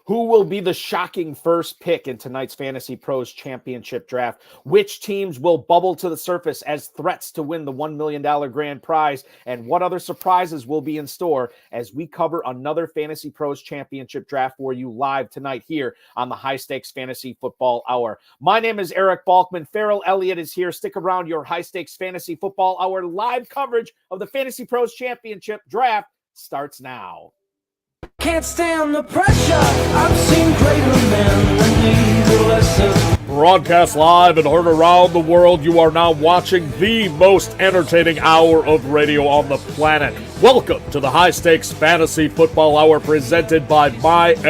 Who will be the shocking first pick in tonight's FantasyPros Championship draft? Which teams will bubble to the surface as threats to win the $1 million grand prize? And what other surprises will be in store as we cover another FantasyPros Championship draft for you live tonight here on the High Stakes Fantasy Football Hour. My name is Eric Balkman. Ferrell Elliott is here. Stick around. Your High Stakes Fantasy Football Hour live coverage of the FantasyPros Championship draft starts now. Can't stand the pressure. I've seen greater men than need a lesson. Broadcast live and heard around the world, you are now watching the most entertaining hour of radio on the planet. Welcome to the High Stakes Fantasy Football Hour presented by myffpc.com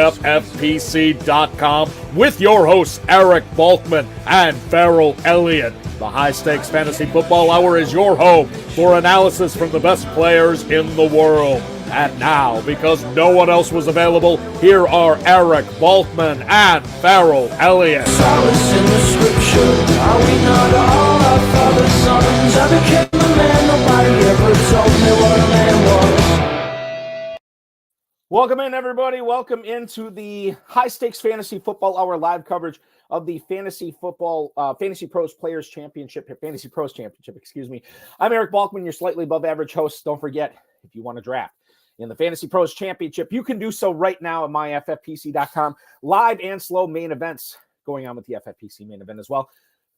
with your hosts Eric Balkman and Ferrell Elliott. The High Stakes Fantasy Football Hour is your home for analysis from the best players in the world. And now, because no one else was available, here are Eric Balkman and Ferrell Elliott. Solace in the scripture. Are we not all our father's sons? I became a man. Nobody ever told me what a man was. Welcome in, everybody. Welcome into the High Stakes Fantasy Football Hour live coverage of the FantasyPros Players Championship, FantasyPros Championship, excuse me. I'm Eric Balkman, your slightly above average host. Don't forget, if you want to draft in the FantasyPros Championship, you can do so right now at myffpc.com. Live and slow main events going on with the FFPC main event as well.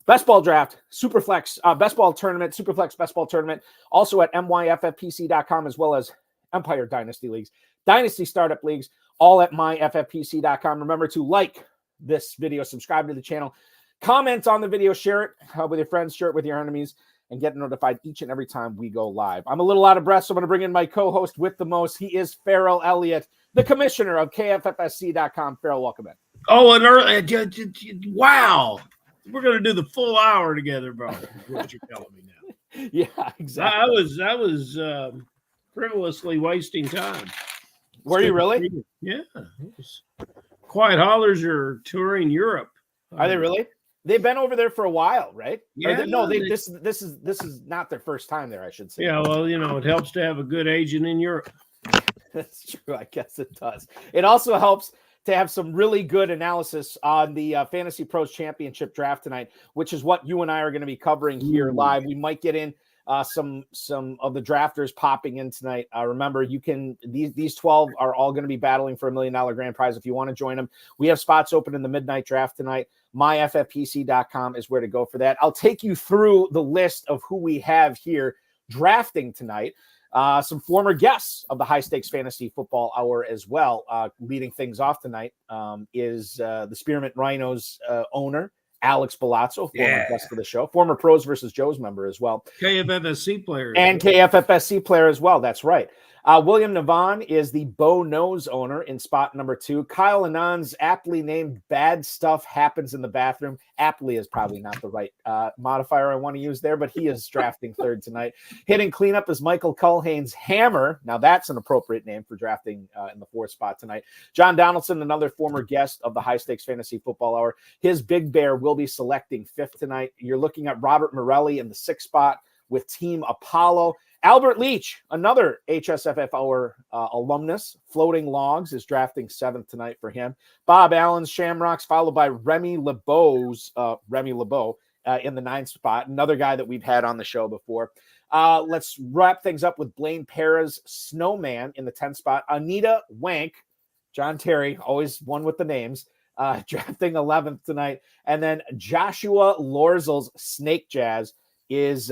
Best ball draft, Superflex, best ball tournament, Superflex best ball tournament, also at myffpc.com, as well as Empire Dynasty Leagues, Dynasty Startup Leagues, all at myffpc.com. Remember to like this video, subscribe to the channel, comment on the video, share it with your friends, share it with your enemies, and get notified each and every time we go live. I'm a little out of breath, so I'm going to bring in my co-host with the most. He is Ferrell Elliott, the commissioner of KFFSC.com. Ferrell, welcome in. Oh, and wow. We're going to do the full hour together, bro. What you're telling me now. Yeah, exactly. I was frivolously wasting time. Were you really? Yeah. Quiet Hollers are touring Europe. Are they really? They've been over there for a while, right? Yeah. This is not their first time there, I should say. Yeah, well, it helps to have a good agent in Europe. That's true. I guess it does. It also helps to have some really good analysis on the FantasyPros Championship draft tonight, which is what you and I are going to be covering here live. We might get in some of the drafters popping in tonight. Remember, these 12 are all going to be battling for $1 million grand prize. If you want to join them, we have spots open in the midnight draft tonight. myffpc.com is where to go for that. I'll take you through the list of who we have here drafting tonight. Some former guests of the High Stakes Fantasy Football Hour as well. Leading things off tonight is the Spearmint Rhinos owner, Alex Bazo, former guest of the show, former Pros versus Joe's member as well. KFFSC player. And KFFSC player as well. That's right. William Navon is the Bo Nose owner in spot number 2. Kyle Anand's aptly named Bad Stuff Happens in the Bathroom. Aptly is probably not the right modifier I want to use there, but he is drafting third tonight. Hitting cleanup is Michael Culhane's Hammer. Now that's an appropriate name for drafting in the 4th spot tonight. John Donaldson, another former guest of the High Stakes Fantasy Football Hour. His Big Bear will be selecting 5th tonight. You're looking at Robert Morelli in the 6th spot with Team Apollo. Albert Leach, another HSFF Hour alumnus, Floating Logs, is drafting 7th tonight for him. Bob Allen's Shamrocks, followed by Remy LeBeau in the 9th spot, another guy that we've had on the show before. Let's wrap things up with Blaine Para's Snowman in the 10th spot. Anita Wank, John Terry, always one with the names, drafting 11th tonight. And then Joshua Lorzel's Snake Jazz is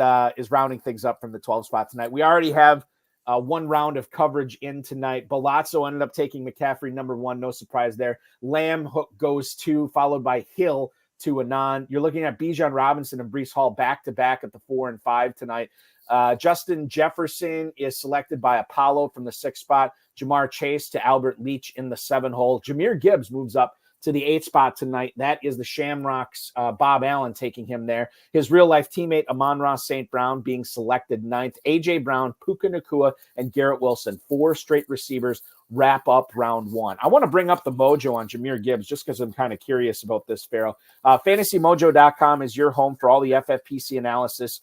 rounding things up from the 12th spot tonight. We already have one round of coverage in tonight. Balazzo ended up taking McCaffrey number 1. No surprise there. Lamb Hook goes 2, followed by Hill to Anand. You're looking at Bijan Robinson and Breece Hall back-to-back at the 4 and 5 tonight. Justin Jefferson is selected by Apollo from the 6th spot. Jamar Chase to Albert Leach in the 7 hole. Jahmyr Gibbs moves up to the 8th spot tonight. That is the Shamrocks, Bob Allen taking him there. His real-life teammate, Amon-Ra St. Brown, being selected 9th. A.J. Brown, Puka Nacua, and Garrett Wilson, 4 straight receivers, wrap up round 1. I want to bring up the mojo on Jahmyr Gibbs just because I'm kind of curious about this, Ferrell. FantasyMojo.com is your home for all the FFPC analysis.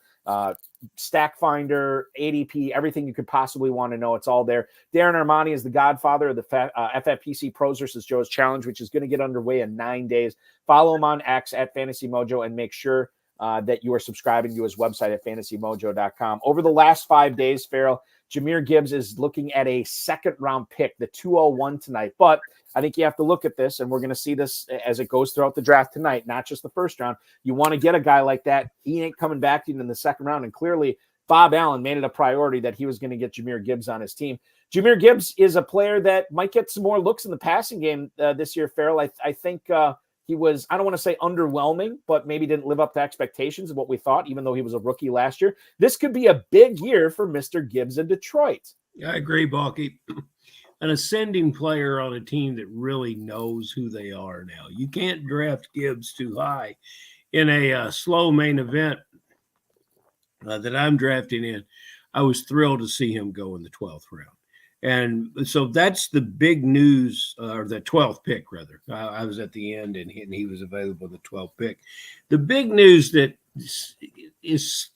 Stack Finder, ADP, everything you could possibly want to know. It's all there. Darren Armani is the godfather of the FFPC Pros versus Joe's Challenge, which is going to get underway in 9 days. Follow him on X at Fantasy Mojo and make sure that you are subscribing to his website at fantasymojo.com. Over the last 5 days, Ferrell, Jahmyr Gibbs is looking at a second-round pick, the 201 tonight. But I think you have to look at this, and we're going to see this as it goes throughout the draft tonight, not just the first round. You want to get a guy like that. He ain't coming back to you in the second round, and clearly Bob Allen made it a priority that he was going to get Jahmyr Gibbs on his team. Jahmyr Gibbs is a player that might get some more looks in the passing game this year, Ferrell. I think he was, I don't want to say underwhelming, but maybe didn't live up to expectations of what we thought, even though he was a rookie last year. This could be a big year for Mr. Gibbs in Detroit. Yeah, I agree, Balky. An ascending player on a team that really knows who they are now. You can't draft Gibbs too high. In a slow main event that I'm drafting in, I was thrilled to see him go in the 12th round. And so that's the big news, or the 12th pick, rather. I was at the end, and he was available the 12th pick. The big news that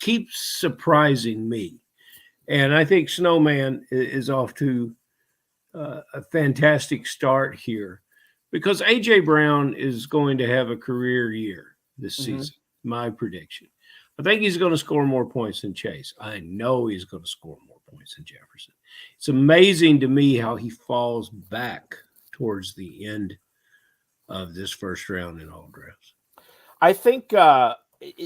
keeps surprising me, and I think Snowman is off to a fantastic start here, because A.J. Brown is going to have a career year this season, my prediction. I think he's going to score more points than Chase. I know he's going to score more points than Jefferson. It's amazing to me how he falls back towards the end of this first round in all drafts. I think I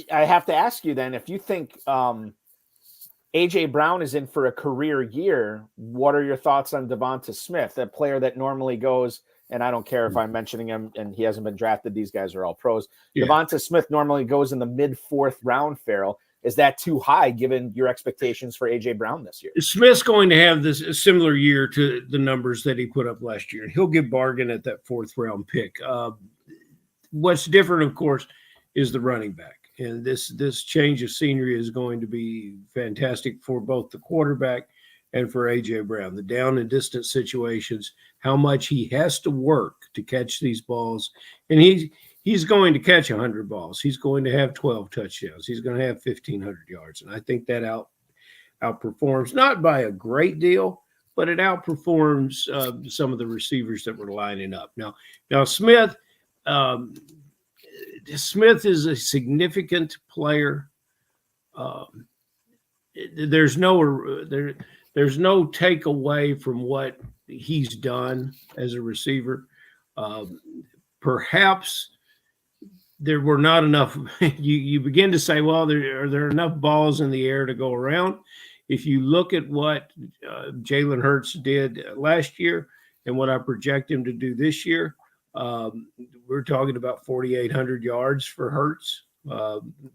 have to ask you then, if you think A.J. Brown is in for a career year, what are your thoughts on Devonta Smith, a player that normally goes, and I don't care if I'm mentioning him and he hasn't been drafted. These guys are all pros. Yeah. Devonta Smith normally goes in the mid-4th round, Ferrell. Is that too high given your expectations for A.J. Brown this year? Smith's going to have a similar year to the numbers that he put up last year, and he'll get bargain at that 4th round pick. What's different, of course, is the running back. And this change of scenery is going to be fantastic for both the quarterback and for A.J. Brown. The down and distance situations, how much he has to work to catch these balls. And he's going to catch 100 balls. He's going to have 12 touchdowns. He's going to have 1,500 yards. And I think that outperforms, not by a great deal, but it outperforms some of the receivers that were lining up. Now Smith is a significant player. There's no takeaway from what he's done as a receiver. Perhaps there were not enough. You begin to say, well, are there enough balls in the air to go around? If you look at what Jalen Hurts did last year and what I project him to do this year, we're talking about 4,800 yards for Hurts.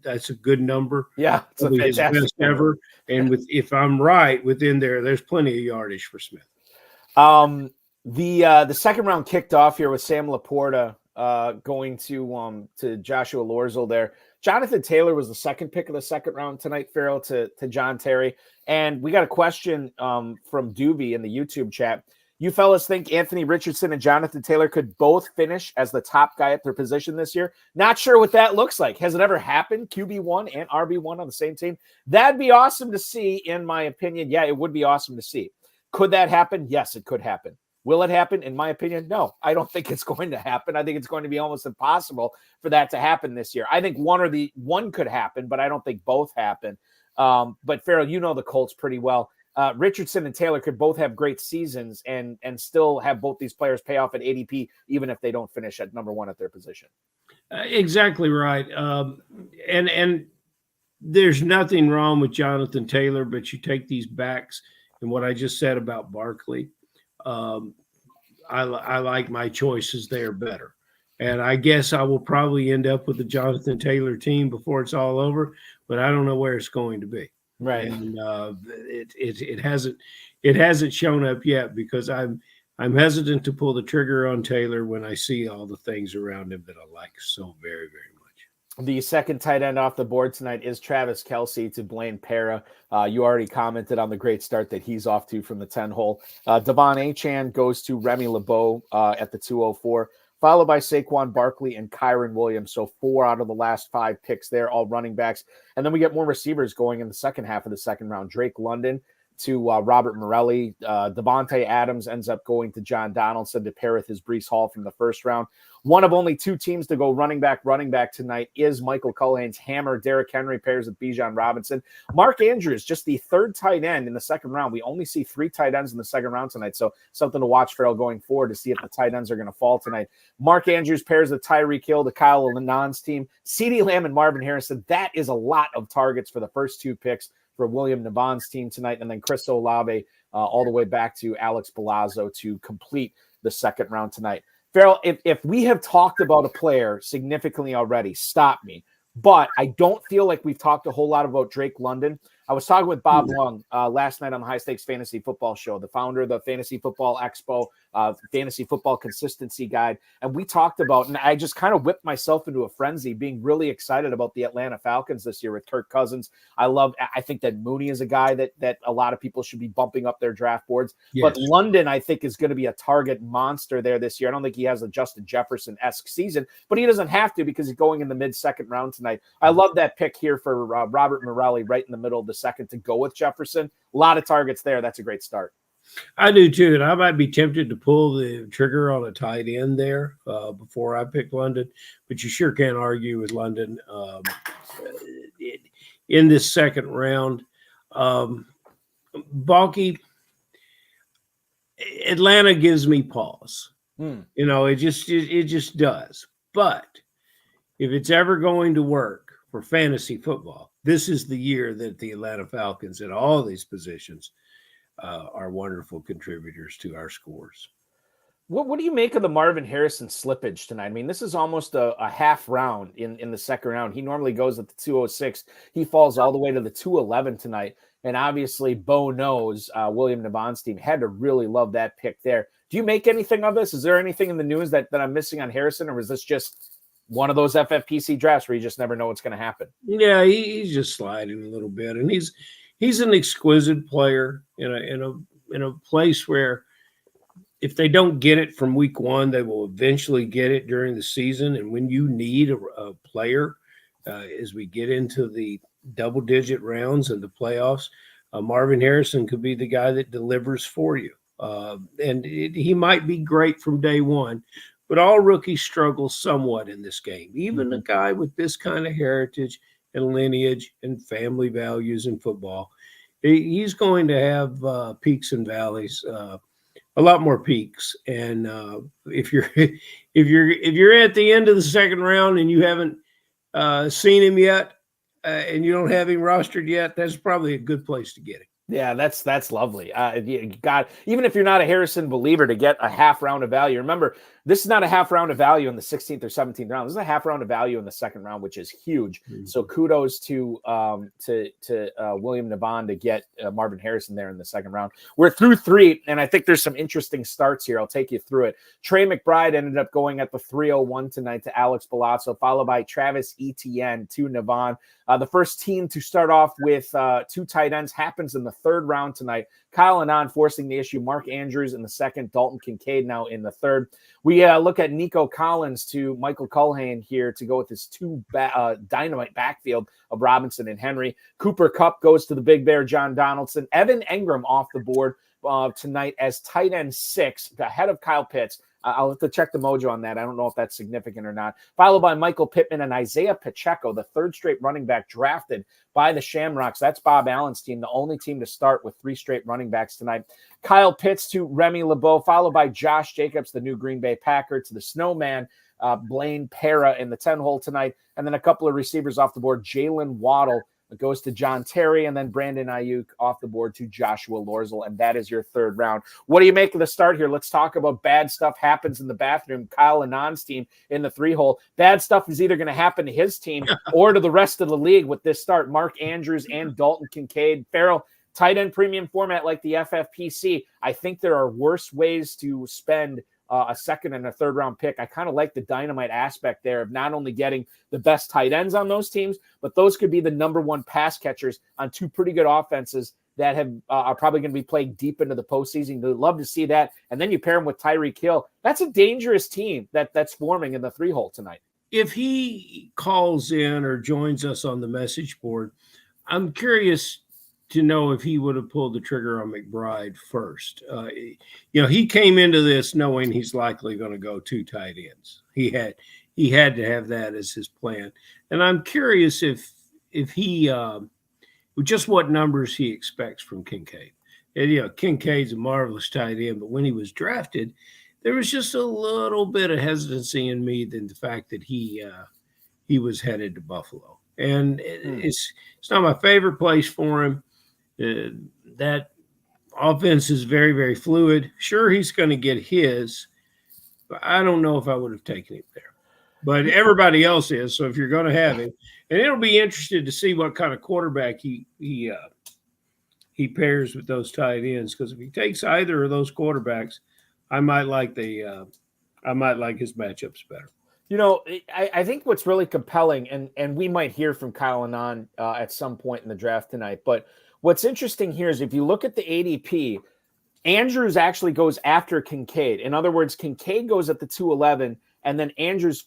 That's a good number. Yeah, it's a fantastic best ever. And if I'm right, within there's plenty of yardage for Smith. The second round kicked off here with Sam Laporta going to Joshua Lorzel there. Jonathan Taylor was the second pick of the second round tonight, Ferrell, to John Terry. And we got a question from Doobie in the YouTube chat. You fellas think Anthony Richardson and Jonathan Taylor could both finish as the top guy at their position this year? Not sure what that looks like. Has it ever happened? QB1 and RB1 on the same team? That'd be awesome to see, in my opinion. Yeah, it would be awesome to see. Could that happen? Yes, it could happen. Will it happen? In my opinion, no. I don't think it's going to happen. I think it's going to be almost impossible for that to happen this year. I think one could happen, but I don't think both happen. But Ferrell, you know the Colts pretty well. Richardson and Taylor could both have great seasons and still have both these players pay off at ADP, even if they don't finish at number one at their position. Exactly right. And there's nothing wrong with Jonathan Taylor, but you take these backs and what I just said about Barkley. I like my choices there better. And I guess I will probably end up with the Jonathan Taylor team before it's all over, but I don't know where it's going to be. Right. And it hasn't shown up yet because I'm hesitant to pull the trigger on Taylor when I see all the things around him that I like so very, very much. The second tight end off the board tonight is Travis Kelce to Blaine Para. You already commented on the great start that he's off to from the 10 hole. Devon Achane goes to Remy LeBeau at the 204. followed by Saquon Barkley and Kyron Williams. So 4 out of the last 5 picks there, all running backs. And then we get more receivers going in the second half of the second round. Drake London to Robert Morelli. Devontae Adams ends up going to John Donaldson to pair with his Breece Hall from the first round. One of only 2 teams to go running back tonight is Michael Culhane's hammer. Derrick Henry pairs with Bijan Robinson. Mark Andrews, just the 3rd tight end in the second round. We only see 3 tight ends in the second round tonight, so something to watch, Ferrell, going forward to see if the tight ends are going to fall tonight. Mark Andrews pairs with Tyreek Hill to Kyle Lenon's team. CeeDee Lamb and Marvin Harrison. That is a lot of targets for the first 2 picks for William Navon's team tonight, and then Chris Olave all the way back to Alex Bazo to complete the second round tonight. Ferrell, if we have talked about a player significantly already, stop me. But I don't feel like we've talked a whole lot about Drake London. I was talking with Bob Long last night on the High Stakes Fantasy Football Show, the founder of the Fantasy Football Expo, Fantasy Football Consistency Guide. And we talked about, and I just kind of whipped myself into a frenzy, being really excited about the Atlanta Falcons this year with Kirk Cousins. I think that Mooney is a guy that a lot of people should be bumping up their draft boards. Yes. But London, I think, is going to be a target monster there this year. I don't think he has a Justin Jefferson-esque season, but he doesn't have to because he's going in the mid-second round tonight. I love that pick here for Robert Morelli right in the middle of the second to go with Jefferson. A lot of targets there. That's a great start. I do too, and I might be tempted to pull the trigger on a tight end there before I pick London, but you sure can't argue with London in this second round. Balky, Atlanta gives me pause. You know, it just does. But if it's ever going to work for fantasy football, this is the year that the Atlanta Falcons at all these positions are wonderful contributors to our scores. What do you make of the Marvin Harrison slippage tonight? I mean, this is almost a half round in the second round. He normally goes at the 206. He falls all the way to the 211 tonight. And obviously, Bo knows William Navon's team had to really love that pick there. Do you make anything of this? Is there anything in the news that I'm missing on Harrison, or was this just one of those FFPC drafts where you just never know what's going to happen? Yeah, he's just sliding a little bit, and he's an exquisite player in a place where if they don't get it from week one, they will eventually get it during the season. And when you need a player, as we get into the double-digit rounds and the playoffs, Marvin Harrison could be the guy that delivers for you. He might be great from day one, but all rookies struggle somewhat in this game. Even a guy with this kind of heritage and lineage and family values in football, he's going to have peaks and valleys, a lot more peaks. And if you're at the end of the second round and you haven't seen him yet, and you don't have him rostered yet, that's probably a good place to get him. Yeah, that's lovely. You got, even if you're not a Harrison believer, to get a half round of value. Remember, this is not a half round of value in the 16th or 17th round. This is a half round of value in the second round, which is huge. So kudos to William Navon to get Marvin Harrison there in the second round. We're through 3, and I think there's some interesting starts here. I'll take you through it. Trey McBride ended up going at the 301 tonight to Alex Bazo, followed by Travis Etienne to Navon. The first team to start off with 2 tight ends happens in the third round tonight. Kyle Anand forcing the issue. Mark Andrews in the second. Dalton Kincaid now in the third. We look at Nico Collins to Michael Culhane here to go with his 2 dynamite backfield of Robinson and Henry. Cooper Kupp goes to the Big Bear, John Donaldson. Evan Engram off the board tonight as tight end 6, ahead of Kyle Pitts. I'll have to check the mojo on that. I don't know if that's significant or not. Followed by Michael Pittman and Isaiah Pacheco, the 3rd straight running back drafted by the Shamrocks. That's Bob Allen's team, the only team to start with 3 straight running backs tonight. Kyle Pitts to Remy LeBeau, followed by Josh Jacobs, the new Green Bay Packer, to the Snowman, Blaine Para in the 10 hole tonight. And then a couple of receivers off the board. Jalen Waddle goes to John Terry, and then Brandon Ayuk off the board to Joshua Lorzel, and that is your third round. What do you make of the start here? Let's talk about bad stuff happens in the bathroom. Kyle Anand's team in the 3 hole. Bad stuff is either going to happen to his team or to the rest of the league with this start. Mark Andrews and Dalton Kincaid. Ferrell, tight end premium format like the FFPC. I think there are worse ways to spend a second and a third round pick. I kind of like the dynamite aspect there of not only getting the best tight ends on those teams, but those could be the number 1 pass catchers on 2 pretty good offenses that have are probably going to be playing deep into the postseason. You'd love to see that. And then you pair him with Tyreek Hill. That's a dangerous team that's forming in the 3-hole tonight. If he calls in or joins us on the message board, I'm curious to know if he would have pulled the trigger on McBride first. He came into this knowing he's likely going to go 2 tight ends. He had to have that as his plan. And I'm curious if he just what numbers he expects from Kincaid. And, Kincaid's a marvelous tight end, but when he was drafted, there was just a little bit of hesitancy in me than the fact that he was headed to Buffalo. And it's not my favorite place for him. That offense is very, very fluid. Sure, he's going to get his, but I don't know if I would have taken him there. But everybody else is. So if you're going to have him, and it'll be interesting to see what kind of quarterback he pairs with those tight ends. Because if he takes either of those quarterbacks, I might like his matchups better. I think what's really compelling, and we might hear from Kyle Anand at some point in the draft tonight, but what's interesting here is if you look at the ADP, Andrews actually goes after Kincaid. In other words, Kincaid goes at the 211, and then Andrews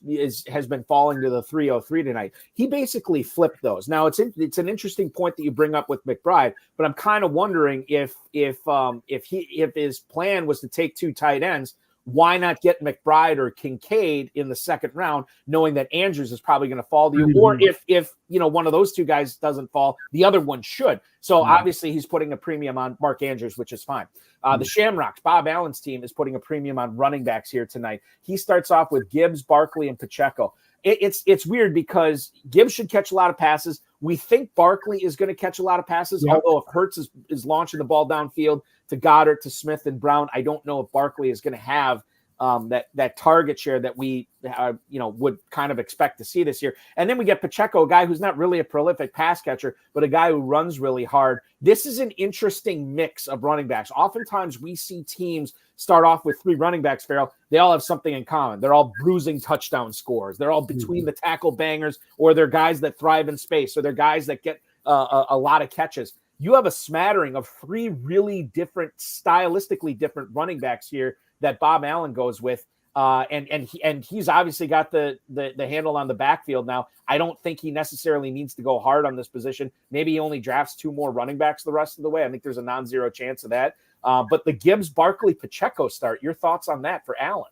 has been falling to the 303 tonight. He basically flipped those. Now, it's an interesting point that you bring up with McBride, but I'm kind of wondering if his plan was to take 2 tight ends, why not get McBride or Kincaid in the second round, knowing that Andrews is probably going to fall to you? Or if one of those 2 guys doesn't fall, the other one should. So obviously he's putting a premium on Mark Andrews, which is fine. The Shamrocks, Bob Allen's team, is putting a premium on running backs here tonight. He starts off with Gibbs, Barkley, and Pacheco. It's weird because Gibbs should catch a lot of passes. We think Barkley is going to catch a lot of passes, although if Hurts is launching the ball downfield to Goddard, to Smith, and Brown, I don't know if Barkley is going to have that target share that we would kind of expect to see this year. And then we get Pacheco, a guy who's not really a prolific pass catcher, but a guy who runs really hard. This is an interesting mix of running backs. Oftentimes we see teams start off with 3 running backs, Ferrell. They all have something in common. They're all bruising touchdown scores. They're all between the tackle bangers, or they're guys that thrive in space, or they're guys that get a lot of catches. You have a smattering of 3 really different, stylistically different running backs here that Bob Allen goes with. And he's obviously got the handle on the backfield now. I don't think he necessarily needs to go hard on this position. Maybe he only drafts 2 more running backs the rest of the way. I think there's a non-zero chance of that. But the Gibbs, Barkley, Pacheco start, your thoughts on that for Allen?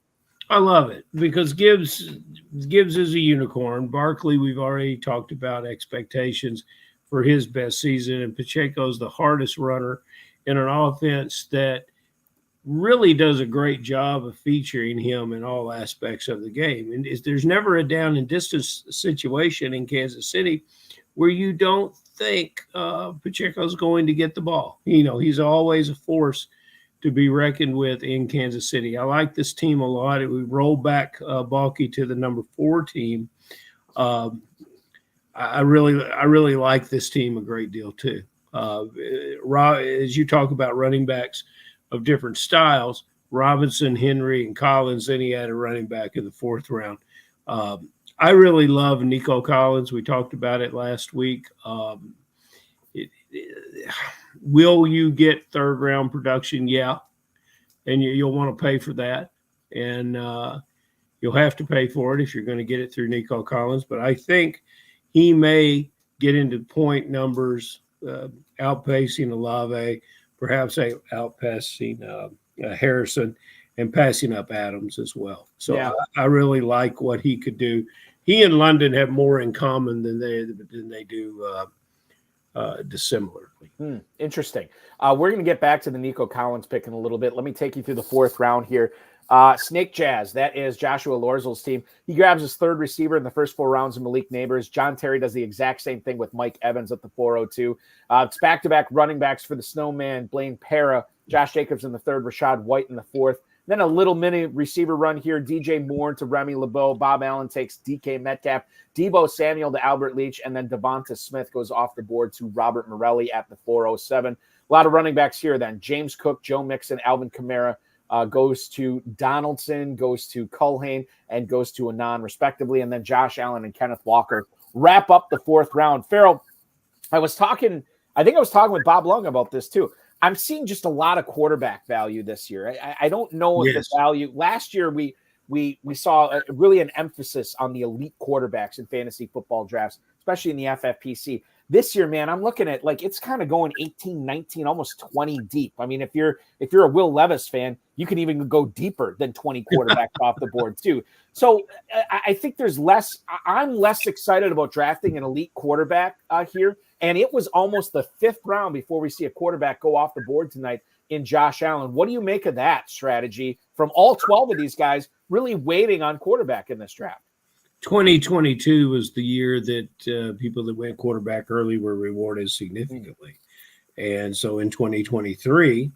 I love it because Gibbs is a unicorn. Barkley, we've already talked about expectations for his best season, and Pacheco's the hardest runner in an offense that really does a great job of featuring him in all aspects of the game. And there's never a down and distance situation in Kansas City where you don't think Pacheco's going to get the ball. He's always a force to be reckoned with in Kansas City. I like this team a lot. We rolled back Balky to the number 4 team. I really like this team a great deal too. As you talk about running backs of different styles, Robinson, Henry, and Collins, then he had a running back in the 4th round. I really love Nico Collins. We talked about it last week. Will you get 3rd round production? Yeah. And you'll want to pay for that. And you'll have to pay for it if you're going to get it through Nico Collins. But I think he may get into point numbers, outpacing Olave, perhaps outpassing Harrison, and passing up Adams as well. So yeah. I really like what he could do. He and London have more in common than they do dissimilarly. Interesting. We're going to get back to the Nico Collins pick in a little bit. Let me take you through the 4th round here. Snake Jazz, that is Joshua Lorzel's team. He grabs his 3rd receiver in the first 4 rounds of Malik Neighbors. John Terry does the exact same thing with Mike Evans at the 402. It's back-to-back running backs for the Snowman, Blaine Para, Josh Jacobs in the 3rd, Rashad White in the 4th. Then a little mini receiver run here. DJ Moore to Remy LeBeau. Bob Allen takes DK Metcalf. Debo Samuel to Albert Leach. And then Devonta Smith goes off the board to Robert Morelli at the 407. A lot of running backs here then. James Cook, Joe Mixon, Alvin Kamara goes to Donaldson, goes to Culhane, and goes to Anand, respectively. And then Josh Allen and Kenneth Walker wrap up the 4th round. Ferrell, I was talking I think I was talking with Bob Lung about this too. I'm seeing just a lot of quarterback value this year. I don't know if the value last year we saw really an emphasis on the elite quarterbacks in fantasy football drafts, especially in the FFPC. This year, man, I'm looking at like it's kind of going 18, 19, almost 20 deep. I mean, if you're a Will Levis fan, you can even go deeper than 20 quarterbacks off the board too. So I think there's less. I'm less excited about drafting an elite quarterback here. And it was almost the 5th round before we see a quarterback go off the board tonight in Josh Allen. What do you make of that strategy from all 12 of these guys really waiting on quarterback in this draft? 2022 was the year that people that went quarterback early were rewarded significantly. And so in 2023,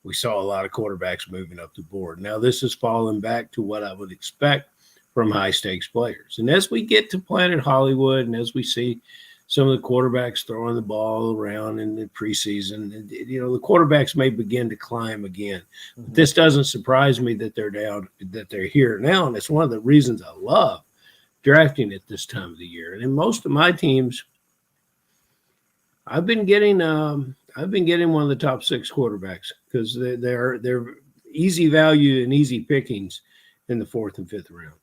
we saw a lot of quarterbacks moving up the board. Now, this has fallen back to what I would expect from high-stakes players. And as we get to Planet Hollywood and as we see some of the quarterbacks throwing the ball around in the preseason, you know, the quarterbacks may begin to climb again. But this doesn't surprise me that they're down, that they're here now. And it's one of the reasons I love drafting at this time of the year. And in most of my teams, I've been getting one of the top 6 quarterbacks because they're easy value and easy pickings in the 4th and 5th round.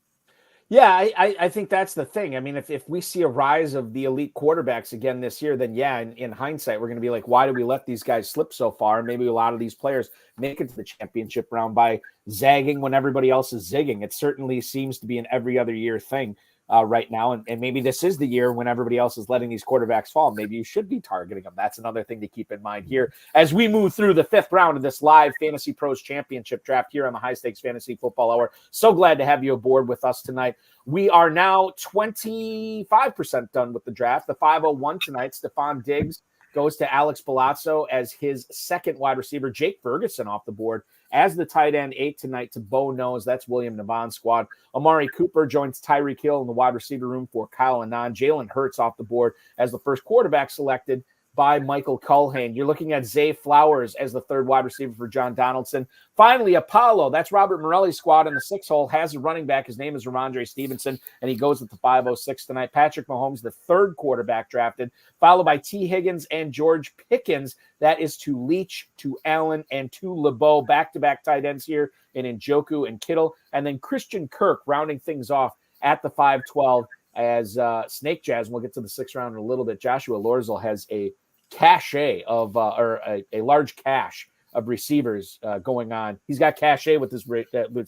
Yeah, I think that's the thing. I mean, if we see a rise of the elite quarterbacks again this year, then yeah, in hindsight, we're going to be like, why did we let these guys slip so far? And maybe a lot of these players make it to the championship round by zagging when everybody else is zigging. It certainly seems to be an every other year thing right now. And maybe this is the year when everybody else is letting these quarterbacks fall. Maybe you should be targeting them. That's another thing to keep in mind here as we move through the 5th round of this live Fantasy Pros Championship draft here on the High Stakes Fantasy Football Hour. So glad to have you aboard with us tonight. We are now 25% done with the draft. The 501 tonight, Stephon Diggs goes to Alex Bazo as his 2nd wide receiver. Jake Ferguson off the board as the tight end 8 tonight to Bo Nose. That's William Navon's squad. Amari Cooper joins Tyreek Hill in the wide receiver room for Kyle Anand. Jalen Hurts off the board as the first quarterback selected by Michael Culhane. You're looking at Zay Flowers as the 3rd wide receiver for John Donaldson. Finally, Apollo, that's Robert Morelli's squad in the 6th hole, has a running back. His name is Ramondre Stevenson, and he goes with the 506 tonight. Patrick Mahomes, the 3rd quarterback drafted, followed by T. Higgins and George Pickens. That is to Leach, to Allen, and to LeBeau. Back-to-back tight ends here in Njoku and Kittle. And then Christian Kirk rounding things off at the 512 as Snake Jazz. We'll get to the 6th round in a little bit. Joshua Lorzel has a cachet of or a large cache of receivers going on. He's got cachet with this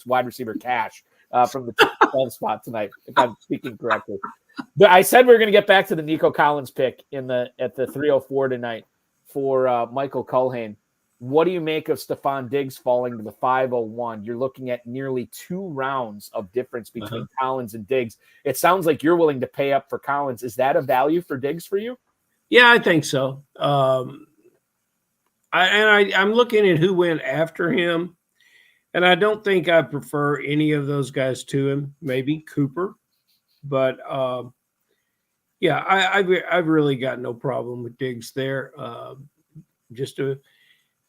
wide receiver cash from the 12 spot tonight, if I'm speaking correctly. But I said we were going to get back to the Nico Collins pick at the 304 tonight for Michael Culhane. What do you make of Stephon Diggs falling to the 501? You're looking at nearly 2 rounds of difference between Collins and Diggs. It sounds like you're willing to pay up for Collins. Is that a value for Diggs for you? Yeah, I think so. I'm looking at who went after him, and I don't think I prefer any of those guys to him. Maybe Cooper, but yeah, I've really got no problem with Diggs there.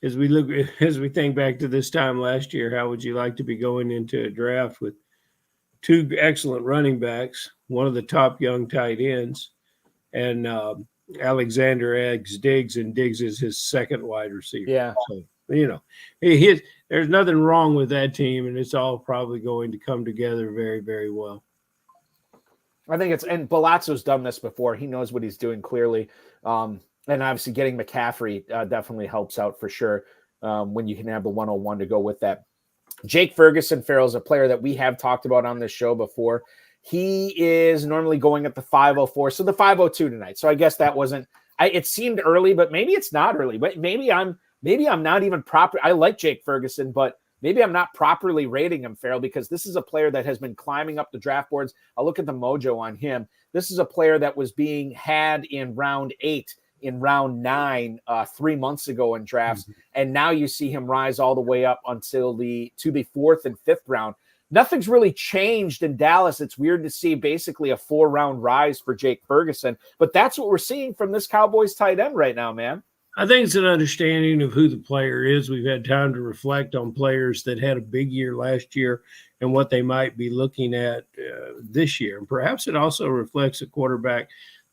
As we think back to this time last year, how would you like to be going into a draft with 2 excellent running backs, one of the top young tight ends, and Alexander adds Diggs, and Diggs is his 2nd wide receiver. Yeah. So, you know, there's nothing wrong with that team, and it's all probably going to come together very, very well. I think and Balazzo's done this before. He knows what he's doing clearly. And obviously getting McCaffrey definitely helps out for sure when you can have the 101 to go with that. Jake Ferguson, Ferrell, is a player that we have talked about on this show before. He is normally going at the 504, so the 502 tonight. So I guess that wasn't. It seemed early, but maybe it's not early. But maybe I'm not even proper. I like Jake Ferguson, but maybe I'm not properly rating him, Ferrell, because this is a player that has been climbing up the draft boards. I'll look at the mojo on him. This is a player that was being had in round 8, in round 9, 3 months ago in drafts, and now you see him rise all the way up until the 4th and 5th round. Nothing's really changed in Dallas. It's weird to see basically a 4-round rise for Jake Ferguson, but that's what we're seeing from this Cowboys tight end right now, man. I think it's an understanding of who the player is. We've had time to reflect on players that had a big year last year and what they might be looking at this year. And perhaps it also reflects a quarterback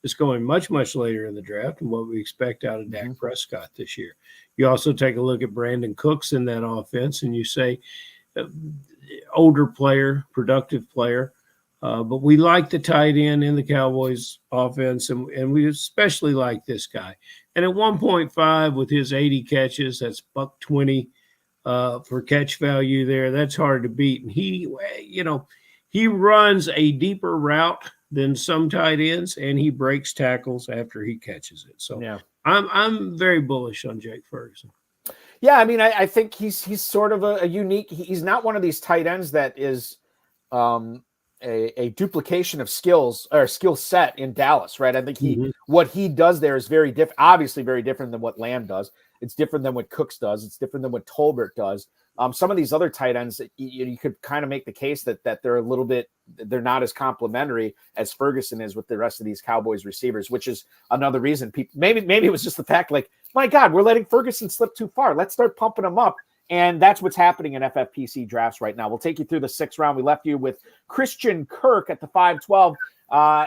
is going much, much later in the draft and what we expect out of Dak Prescott this year. You also take a look at Brandon Cooks in that offense, and you say older player, productive player. But we like the tight end in the Cowboys offense, and we especially like this guy. And at 1.5 with his 80 catches, that's $120 for catch value there. That's hard to beat. And he runs a deeper route than some tight ends, and he breaks tackles after he catches it. So yeah. I'm very bullish on Jake Ferguson. Yeah, I mean, I think he's sort of a unique. He's not one of these tight ends that is a duplication of skills or skill set in Dallas, right? I think what he does there is very different, obviously very different than what Lamb does. It's different than what Cooks does. It's different than what Tolbert does. Some of these other tight ends, you could kind of make the case that they're not as complimentary as Ferguson is with the rest of these Cowboys receivers, which is another reason people, maybe it was just the fact like, my God, we're letting Ferguson slip too far. Let's start pumping him up. And that's what's happening in FFPC drafts right now. We'll take you through the 6th round. We left you with Christian Kirk at the 5-12.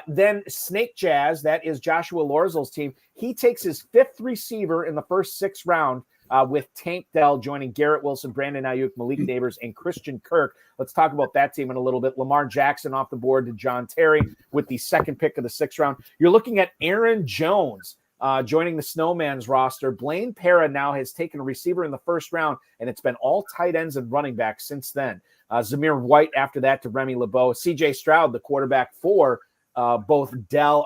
Then Snake Jazz, that is Joshua Lorzell's team. He takes his 5th receiver in the first 6th round with Tank Dell joining Garrett Wilson, Brandon Ayuk, Malik Neighbors, and Christian Kirk. Let's talk about that team in a little bit. Lamar Jackson off the board to John Terry with the 2nd pick of the 6th round. You're looking at Aaron Jones joining the Snowman's roster. Blaine Para now has taken a receiver in the 1st round, and it's been all tight ends and running backs since then. Zamir White after that to Remy LeBeau. CJ Stroud, the quarterback for both Dell,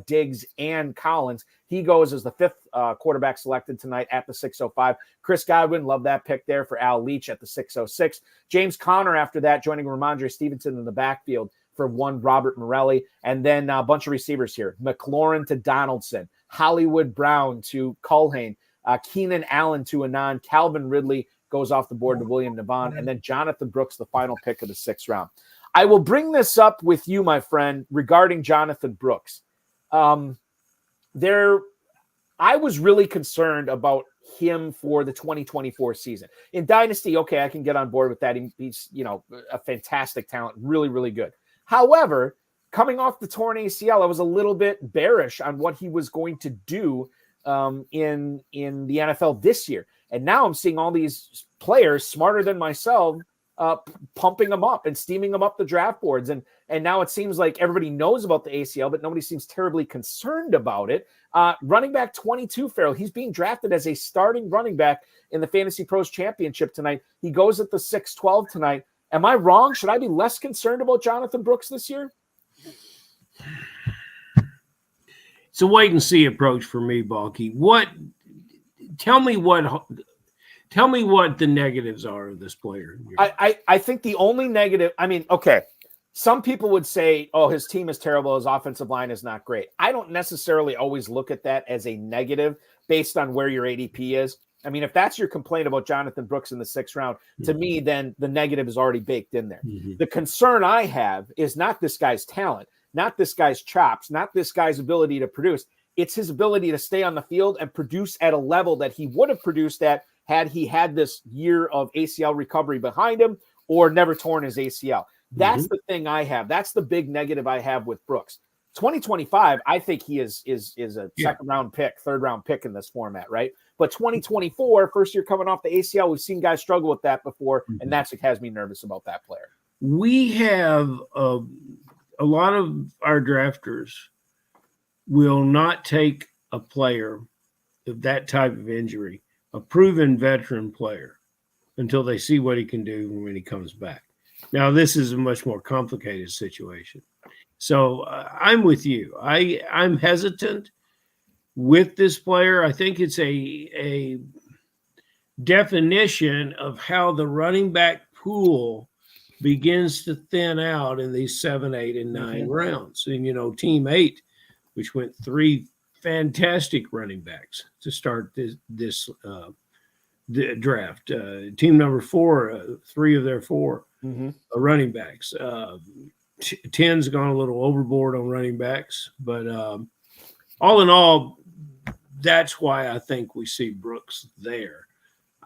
Diggs, and Collins. He goes as the 5th quarterback selected tonight at the 6:05. Chris Godwin, love that pick there for Al Leach at the 6:06. James Conner after that, joining Ramondre Stevenson in the backfield for one Robert Morelli. And then a bunch of receivers here. McLaurin to Donaldson, Hollywood Brown to Culhane, Keenan Allen to Anand, Calvin Ridley goes off the board to William Navon, and then Jonathan Brooks, the final pick of the 6th round. I will bring this up with you, my friend, regarding Jonathan Brooks. I was really concerned about him for the 2024 season. In Dynasty, okay, I can get on board with that. He's a fantastic talent, really, really good. However, coming off the torn ACL, I was a little bit bearish on what he was going to do in the NFL this year. And now I'm seeing all these players smarter than myself pumping them up and steaming them up the draft boards. And now it seems like everybody knows about the ACL, but nobody seems terribly concerned about it. Running back 22, Ferrell, he's being drafted as a starting running back in the FantasyPros Championship tonight. He goes at the 6:12 tonight. Am I wrong? Should I be less concerned about Jonathan Brooks this year? It's a wait and see approach for me, Balky. Tell me what the negatives are of this player. I think the only negative, okay, some people would say, oh, his team is terrible, his offensive line is not great. I don't necessarily always look at that as a negative based on where your ADP is. I mean, if that's your complaint about Jonathan Brooks in the 6th round, to me, then the negative is already baked in there. The concern I have is not this guy's talent, not this guy's chops, not this guy's ability to produce. It's his ability to stay on the field and produce at a level that he would have produced at had he had this year of ACL recovery behind him or never torn his ACL. That's the thing I have. That's the big negative I have with Brooks. 2025, I think he is a 2nd round pick, 3rd round pick in this format, right? But 2024, first year coming off the ACL, we've seen guys struggle with that before, and that's what has me nervous about that player. We have a lot of our drafters will not take a player of that type of injury, a proven veteran player, until they see what he can do when he comes back. Now, this is a much more complicated situation. So I'm with you. I'm hesitant with this player. I think it's a definition of how the running back pool begins to thin out in these 7, 8, and 9 rounds. And, Team 8, which went 3 fantastic running backs to start this draft. Team number 4, 3 of their 4 running backs. 10's gone a little overboard on running backs, but all in all, that's why I think we see Brooks there.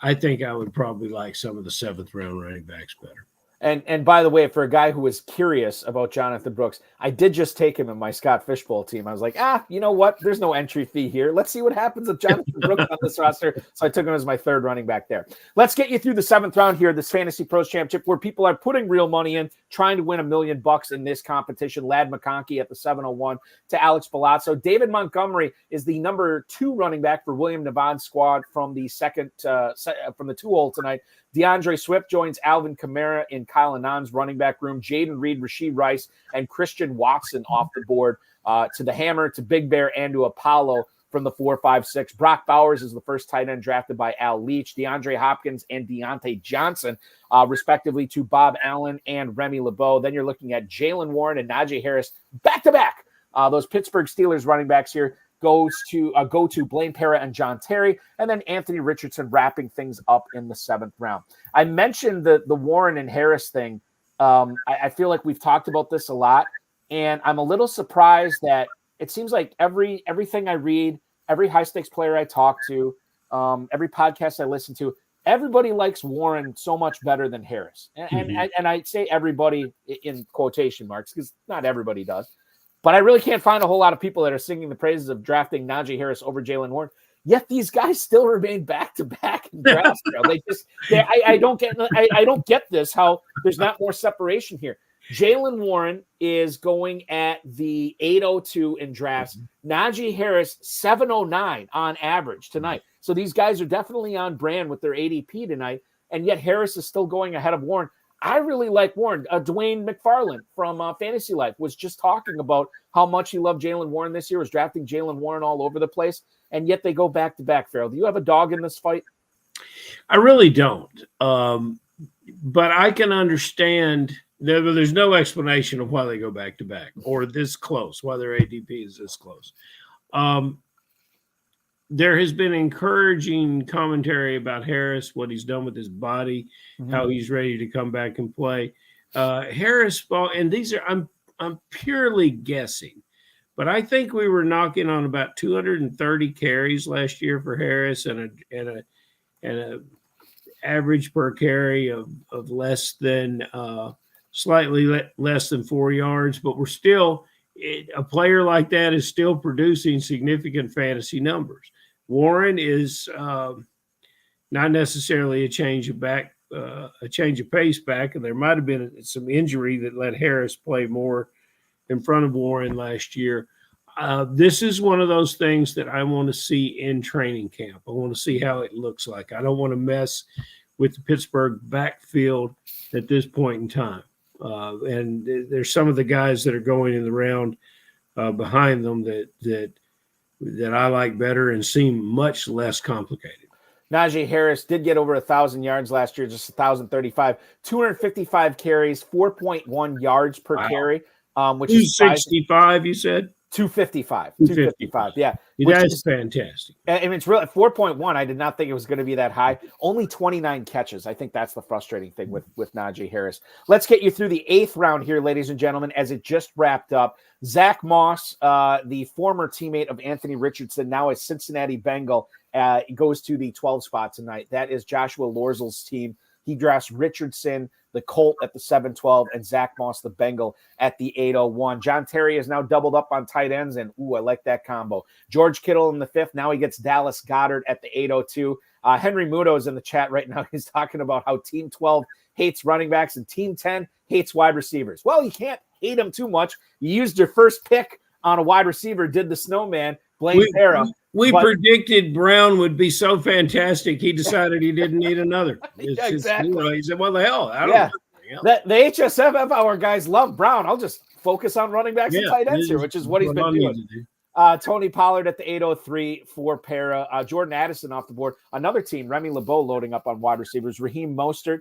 I think I would probably like some of the 7th round running backs better. And by the way, for a guy who was curious about Jonathan Brooks, I did just take him in my Scott Fishbowl team. I was like, you know what? There's no entry fee here. Let's see what happens with Jonathan Brooks on this roster. So I took him as my third running back there. Let's get you through the 7th round here, this Fantasy Pros Championship, where people are putting real money in, trying to win $1 million in this competition. Lad McConkey at the 701 to Alex Bazo. David Montgomery is the number 2 running back for William Navon's squad from the from the 2-hole tonight. DeAndre Swift joins Alvin Kamara in Kyle Anand's running back room. Jaden Reed, Rashee Rice, and Christian Watson off the board to the Hammer, to Big Bear, and to Apollo from the 4-5-6. Brock Bowers is the first tight end drafted by Al Leach. DeAndre Hopkins and Deontay Johnson, respectively, to Bob Allen and Remy LeBeau. Then you're looking at Jalen Warren and Najee Harris back-to-back. Those Pittsburgh Steelers running backs here go to Blaine Parra and John Terry, and then Anthony Richardson wrapping things up in the 7th round. I mentioned the Warren and Harris thing. I feel like we've talked about this a lot, and I'm a little surprised that it seems like everything I read, every high-stakes player I talk to, every podcast I listen to, everybody likes Warren so much better than Harris. And I say everybody in quotation marks because not everybody does. But I really can't find a whole lot of people that are singing the praises of drafting Najee Harris over Jalen Warren. Yet these guys still remain back-to-back in drafts. I don't get this, how there's not more separation here. Jalen Warren is going at the 802 in drafts. Najee Harris, 709 on average tonight. So these guys are definitely on brand with their ADP tonight, and yet Harris is still going ahead of Warren. I really like Warren. Dwayne McFarland from Fantasy Life was just talking about how much he loved Jalen Warren this year, was drafting Jalen Warren all over the place, and yet they go back-to-back. Ferrell, do you have a dog in this fight? I really don't. But I can understand there's no explanation of why they go back-to-back or this close, why their ADP is this close. There has been encouraging commentary about Harris, what he's done with his body, how he's ready to come back and play. Harris, and these are I'm purely guessing, but I think we were knocking on about 230 carries last year for Harris and a average per carry of less than slightly less than 4 yards. But we're still a player like that is still producing significant fantasy numbers. Warren is not necessarily a change of pace back, and there might have been some injury that let Harris play more in front of Warren last year. This is one of those things that I want to see in training camp. I want to see how it looks like. I don't want to mess with the Pittsburgh backfield at this point in time. And there's some of the guys that are going in the round behind them that I like better and seem much less complicated. Najee Harris did get over 1,000 yards last year, just 1,035, 255 carries, 4.1 yards per carry, which is 265, you said? 255. 255, yeah. That's fantastic. And it's really 4.1. I did not think it was going to be that high. Only 29 catches. I think that's the frustrating thing with Najee Harris. Let's get you through the 8th round here, ladies and gentlemen, as it just wrapped up. Zach Moss, the former teammate of Anthony Richardson, now a Cincinnati Bengal, goes to the 12 spot tonight. That is Joshua Lorzell's team. He drafts Richardson, the Colt, at the 7-12, and Zach Moss, the Bengal, at the 8-01. John Terry is now doubled up on tight ends, and I like that combo. George Kittle in the 5th. Now he gets Dallas Goedert at the 8-02. Henry Muto is in the chat right now. He's talking about how Team 12 hates running backs and Team 10 hates wide receivers. Well, you can't hate them too much. You used your first pick on a wide receiver, did the snowman, Blaine Parra. We predicted Brown would be so fantastic, he decided he didn't need another. Yeah, exactly. He said, well, the hell, I don't know. The HSFF hour guys love Brown. I'll just focus on running backs and tight ends here, which is what he's been doing. Tony Pollard at the 803 for Parra. Jordan Addison off the board. Another team, Remy LeBeau, loading up on wide receivers. Raheem Mostert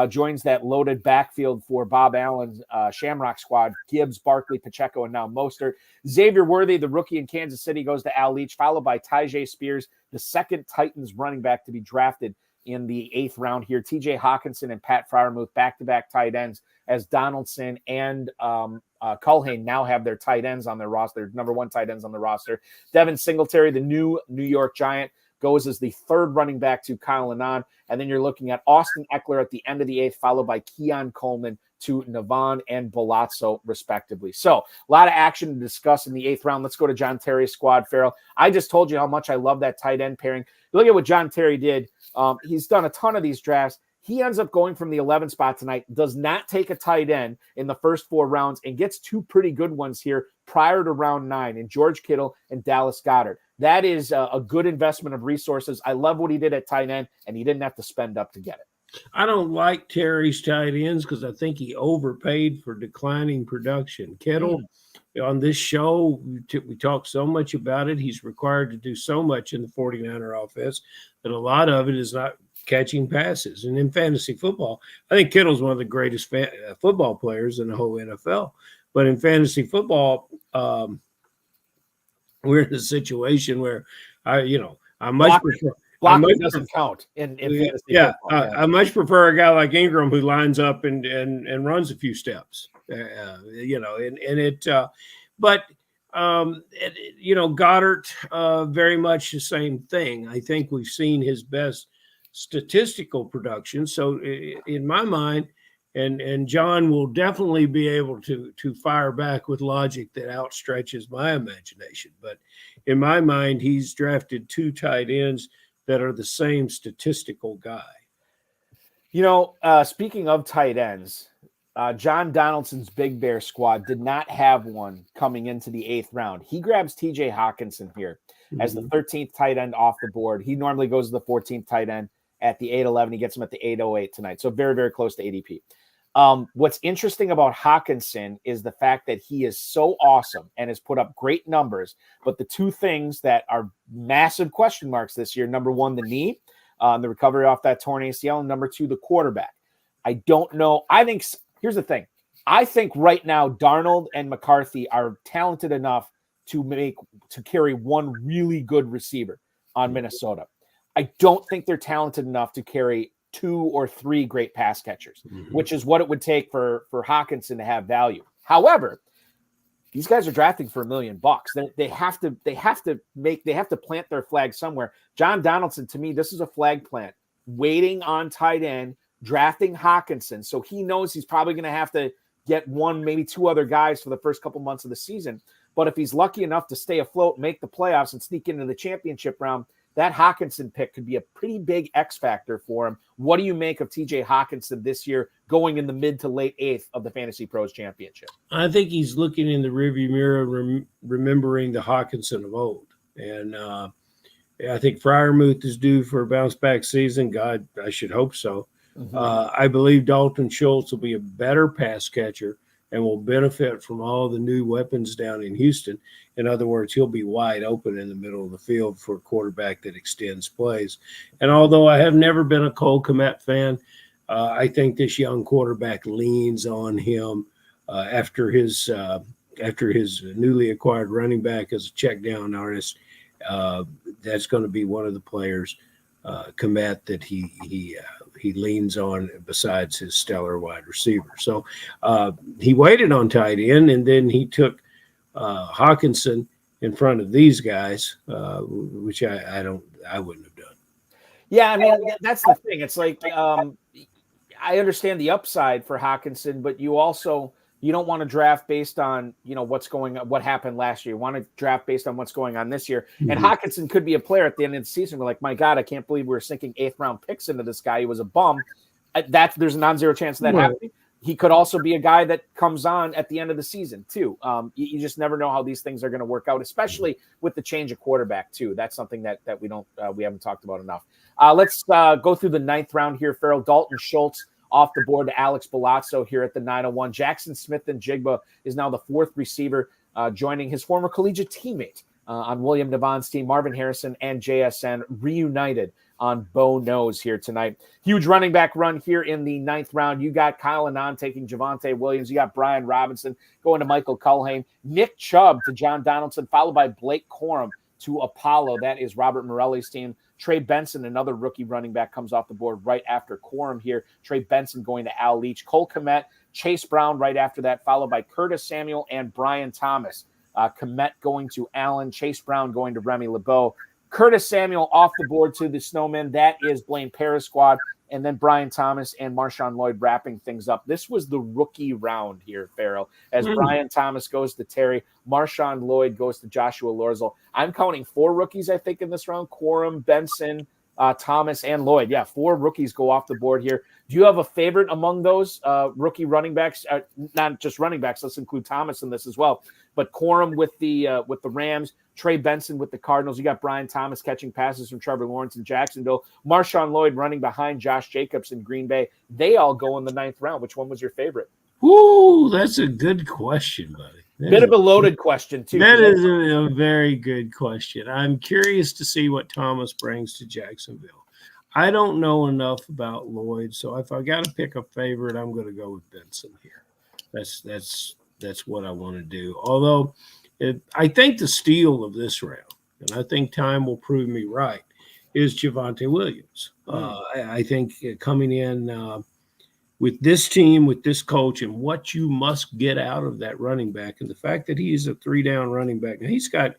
joins that loaded backfield for Bob Allen's Shamrock squad. Gibbs, Barkley, Pacheco, and now Mostert. Xavier Worthy, the rookie in Kansas City, goes to Al Leach, followed by Tyjae Spears, the second Titans running back to be drafted in the 8th round here. TJ Hawkinson and Pat Freiermuth, back-to-back tight ends, as Donaldson and Culhane now have their tight ends on their roster, number 1 tight ends on the roster. Devin Singletary, the new New York Giant, goes as the third running back to Kyle Anand. And then you're looking at Austin Eckler at the end of the 8th, followed by Keon Coleman to Navon and Balazzo, respectively. So a lot of action to discuss in the 8th round. Let's go to John Terry's squad, Ferrell. I just told you how much I love that tight end pairing. Look at what John Terry did. He's done a ton of these drafts. He ends up going from the 11th spot tonight, does not take a tight end in the first 4 rounds, and gets 2 pretty good ones here prior to round 9 in George Kittle and Dallas Goedert. That is a good investment of resources. I love what he did at tight end, and he didn't have to spend up to get it. I don't like Terry's tight ends because I think he overpaid for declining production. Kittle, on this show, we talked so much about it. He's required to do so much in the 49er offense that a lot of it is not catching passes. And in fantasy football, I think Kittle's one of the greatest football players in the whole NFL. But in fantasy football, we're in a situation where I much prefer. Blocking doesn't count in fantasy football. I much prefer a guy like Ingram who lines up and runs a few steps. Goddard, very much the same thing. I think we've seen his best statistical production. So in my mind, and John will definitely be able to fire back with logic that outstretches my imagination. But in my mind, he's drafted 2 tight ends that are the same statistical guy. Speaking of tight ends, John Donaldson's Big Bear squad did not have one coming into the 8th round. He grabs TJ Hawkinson here as the 13th tight end off the board. He normally goes to the 14th tight end at the 8:11. He gets him at the 8:08 tonight. So very, very close to ADP. What's interesting about Hawkinson is the fact that he is so awesome and has put up great numbers. But the 2 things that are massive question marks this year, number 1, the knee, the recovery off that torn ACL, and number 2, the quarterback. I don't know. Here's the thing. I think right now Darnold and McCarthy are talented enough to carry one really good receiver on Minnesota. I don't think they're talented enough to carry 2 or 3 great pass catchers, which is what it would take for Hawkinson to have value. However, these guys are drafting for $1 million. They have to plant their flag somewhere. John Donaldson, to me, this is a flag plant, waiting on tight end, drafting Hawkinson. So he knows he's probably going to have to get 1, maybe 2 other guys for the first couple months of the season. But if he's lucky enough to stay afloat, make the playoffs, and sneak into the championship round, that Hawkinson pick could be a pretty big X factor for him. What do you make of TJ Hawkinson this year going in the mid to late 8th of the Fantasy Pros Championship? I think he's looking in the rearview mirror, remembering the Hawkinson of old. And I think Freiermuth is due for a bounce-back season. God, I should hope so. I believe Dalton Schultz will be a better pass catcher and will benefit from all the new weapons down in Houston. In other words, he'll be wide open in the middle of the field for a quarterback that extends plays. And although I have never been a Cole Kmet fan, I think this young quarterback leans on him after his newly acquired running back as a check down artist. That's going to be one of the players, Kmet, that he leans on besides his stellar wide receiver. So he waited on tight end, and then he took Hawkinson in front of these guys, which I wouldn't have done. Yeah, I mean, that's the thing. It's like I understand the upside for Hawkinson, but you don't want to draft based on what happened last year. You want to draft based on what's going on this year. And Hawkinson could be a player at the end of the season. We're like, my God, I can't believe we're sinking 8th round picks into this guy. He was a bum. There's a non-zero chance of that happening. He could also be a guy that comes on at the end of the season too. You just never know how these things are going to work out, especially with the change of quarterback too. That's something that we haven't talked about enough. Let's go through the 9th round here. Ferrell, Dalton Schultz off the board to Alex Balazzo here at the 901. Jackson Smith and Jigba is now the 4th receiver, joining his former collegiate teammate on William Navon's team. Marvin Harrison and JSN reunited on Bo Nose here tonight. Huge running back run here in the 9th round. You got Kyle Anand taking Javonte Williams. You got Brian Robinson going to Michael Culhane. Nick Chubb to John Donaldson, followed by Blake Corum to Apollo. That is Robert Morelli's team. Trey Benson, another rookie running back, comes off the board right after Corum here. Trey Benson going to Al Leach. Cole Kmet, Chase Brown right after that, followed by Curtis Samuel and Brian Thomas. Kmet going to Allen, Chase Brown going to Remy LeBeau, Curtis Samuel off the board to the Snowmen. That is Blaine Paris squad. And then Brian Thomas and Marshawn Lloyd wrapping things up. This was the rookie round here, Ferrell, as Brian Thomas goes to Terry. Marshawn Lloyd goes to Joshua Lorzel. I'm counting 4 rookies, I think, in this round. Quorum, Benson, Thomas, and Lloyd. Yeah, 4 rookies go off the board here. Do you have a favorite among those rookie running backs? Not just running backs. Let's include Thomas in this as well. But Quorum with the Rams, Trey Benson with the Cardinals. You got Brian Thomas catching passes from Trevor Lawrence in Jacksonville. Marshawn Lloyd running behind Josh Jacobs in Green Bay. They all go in the 9th round. Which one was your favorite? Ooh, that's a good question, buddy. Bit of a loaded question, too. That is a very good question. I'm curious to see what Thomas brings to Jacksonville. I don't know enough about Lloyd, so if I got to pick a favorite, I'm going to go with Benson here. That's what I want to do. Although I think the steal of this round, and I think time will prove me right, is Javonte Williams. I think coming in with this team, with this coach, and what you must get out of that running back, and the fact that he is a 3-down running back. Now he's got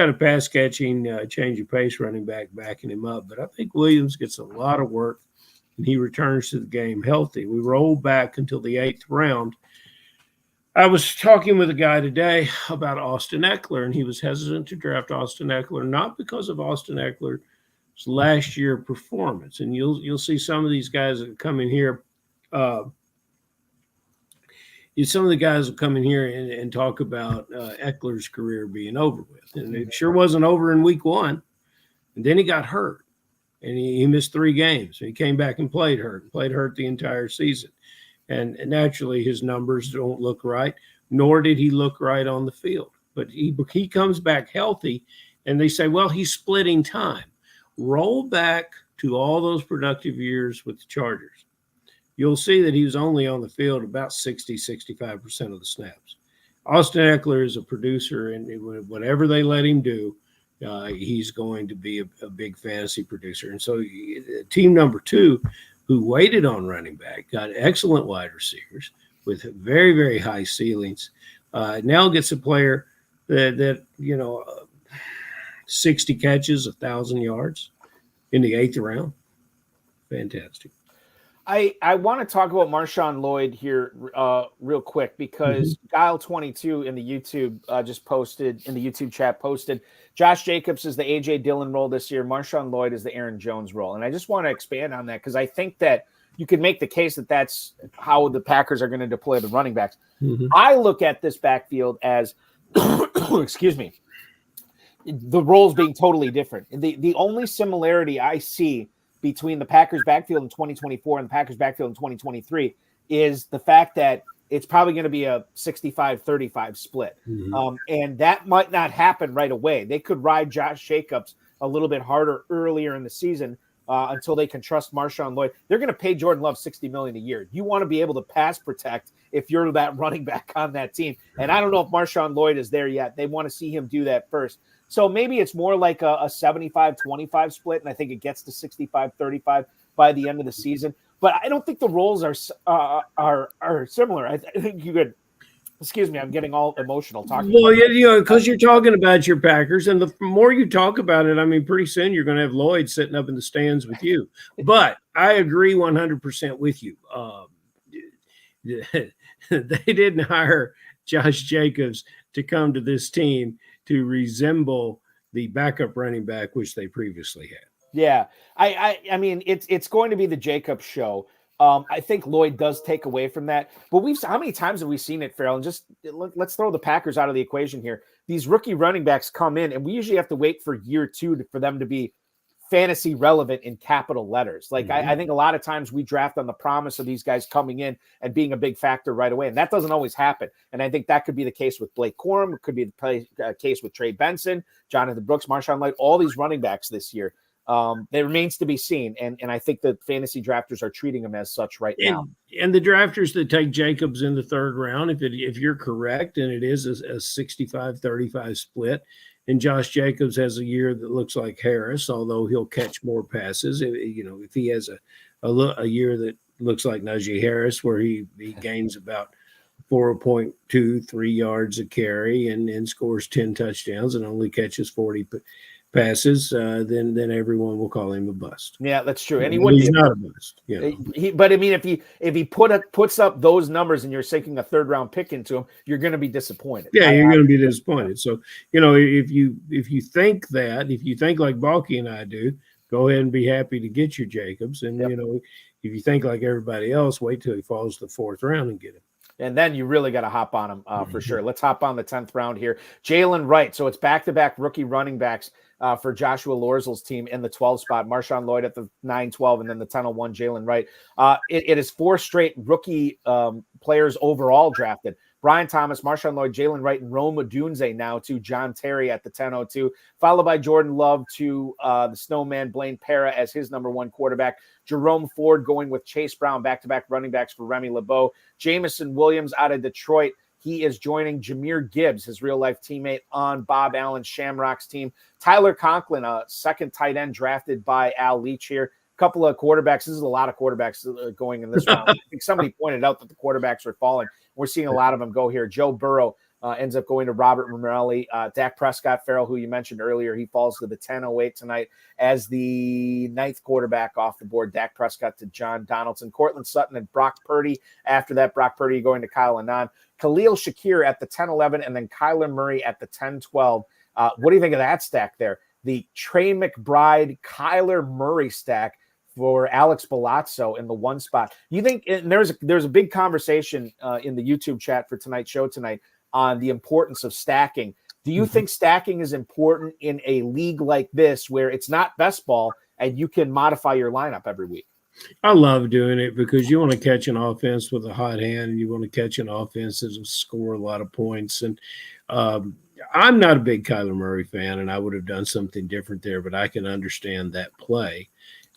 a pass catching, change of pace running back backing him up, but I think Williams gets a lot of work, and he returns to the game healthy. We roll back until the 8th round. I was talking with a guy today about Austin Eckler, and he was hesitant to draft Austin Eckler, not because of Austin Eckler's last year performance. And you'll see some of these guys that come in here. Some of the guys will come in here and talk about Eckler's career being over with. And it sure wasn't over in week 1. And then he got hurt, and he missed 3 games. He came back and played hurt the entire season. And naturally, his numbers don't look right, nor did he look right on the field. But he comes back healthy, and they say, well, he's splitting time. Roll back to all those productive years with the Chargers. You'll see that he was only on the field about 60, 65% of the snaps. Austin Eckler is a producer, and whatever they let him do, he's going to be a big fantasy producer. And so team number 2, who waited on running back, got excellent wide receivers with very, very high ceilings, now gets a player that 60 catches, 1,000 yards in the 8th round. Fantastic. I want to talk about Marshawn Lloyd here real quick because Guile22 in the YouTube just posted, in the YouTube chat posted, Josh Jacobs is the A.J. Dillon role this year. Marshawn Lloyd is the Aaron Jones role. And I just want to expand on that because I think that you can make the case that that's how the Packers are going to deploy the running backs. I look at this backfield as, excuse me, the roles being totally different. The only similarity I see between the Packers backfield in 2024 and the Packers backfield in 2023 is the fact that it's probably going to be a 65-35 split. And that might not happen right away. They could ride Josh Jacobs a little bit harder earlier in the season until they can trust Marshawn Lloyd. They're going to pay Jordan Love $60 million a year. You want to be able to pass protect if you're that running back on that team. And I don't know if Marshawn Lloyd is there yet. They want to see him do that first. So maybe it's more like a 75-25 split, and I think it gets to 65-35 by the end of the season. But I don't think the roles are similar. I think you could. Excuse me, I'm getting all emotional talking. Well, because you're talking about your Packers, and the more you talk about it, I mean, pretty soon you're going to have Lloyd sitting up in the stands with you. But I agree 100% with you. They didn't hire Josh Jacobs to come to this team to resemble the backup running back which they previously had. Yeah, I mean, it's going to be the Jacobs show. I think Lloyd does take away from that. But how many times have we seen it, Ferrell? And just let's throw the Packers out of the equation here. These rookie running backs come in, and we usually have to wait for year 2 for them to be fantasy relevant in capital letters. Like I think a lot of times we draft on the promise of these guys coming in and being a big factor right away. And that doesn't always happen. And I think that could be the case with Blake Corum. It could be the case with Trey Benson, Jonathan Brooks, Marshawn Lloyd, all these running backs this year. It remains to be seen. And I think the fantasy drafters are treating them as such right now. And the drafters that take Jacobs in the 3rd round, if you're correct, and it is a 65-35 split, and Josh Jacobs has a year that looks like Harris, although he'll catch more passes. If he has a year that looks like Najee Harris, where he gains about 4.23 yards a carry and scores 10 touchdowns and only catches 40 passes, then everyone will call him a bust. Yeah, that's true. And he's not a bust. You know? But I mean, if he puts up those numbers and you're sinking a 3rd round pick into him, you're going to be disappointed. Yeah, you're going to be disappointed. So, you know, if you think like Balky and I do, go ahead and be happy to get your Jacobs. And you know, if you think like everybody else, wait till he falls to the 4th round and get him. And then you really got to hop on him for sure. Let's hop on the 10th round here. Jalen Wright. So it's back-to-back rookie running backs for Joshua Lorzell's team in the 12 spot. Marshawn Lloyd at the 9-12, and then the 10-01 Jalen Wright. It is 4 straight rookie players overall drafted. Brian Thomas, Marshawn Lloyd, Jalen Wright, and Rome Odunze now to John Terry at the 10-02, followed by Jordan Love to the Snowman Blaine Parra as his number 1 quarterback. Jerome Ford going with Chase Brown, back-to-back running backs for Remy LeBeau. Jamison Williams out of Detroit. He is joining Jahmyr Gibbs, his real-life teammate on Bob Allen Shamrock's team. Tyler Conklin, a 2nd tight end drafted by Al Leach here. Couple of quarterbacks. This is a lot of quarterbacks going in this round. I think somebody pointed out that the quarterbacks are falling. We're seeing a lot of them go here. Joe Burrow ends up going to Robert Morelli. Dak Prescott, Ferrell, who you mentioned earlier, he falls to the 10-08 tonight as the 9th quarterback off the board. Dak Prescott to John Donaldson. Cortland Sutton and Brock Purdy. After that, Brock Purdy going to Kyle Anand. Khalil Shakir at the 10-11, and then Kyler Murray at the 10-12. What do you think of that stack there? The Trey McBride, Kyler Murray stack for Alex Bazo in the 1 spot. You think there's a big conversation in the YouTube chat for tonight's show tonight on the importance of stacking. Do you think stacking is important in a league like this where it's not best ball and you can modify your lineup every week? I love doing it because you want to catch an offense with a hot hand, and you want to catch an offense that will score a lot of points. And I'm not a big Kyler Murray fan, and I would have done something different there, but I can understand that play.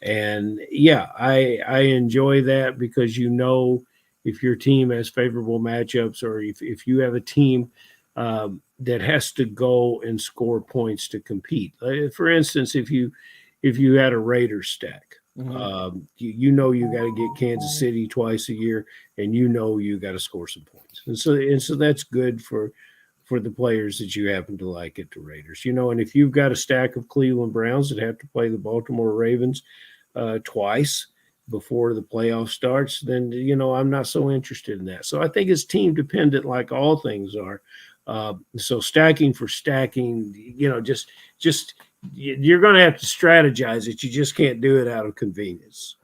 And yeah, I enjoy that because, you know, if your team has favorable matchups, or if you have a team that has to go and score points to compete. For instance, if you had a Raiders stack, you know you got to get Kansas City twice a year, and you know you got to score some points. And so that's good for the players that you happen to like at the Raiders. You know, and if you've got a stack of Cleveland Browns that have to play the Baltimore Ravens twice before the playoff starts, then, you know, I'm not so interested in that. So I think it's team dependent, like all things are. So stacking for stacking, you know, just you're going to have to strategize it. You just can't do it out of convenience.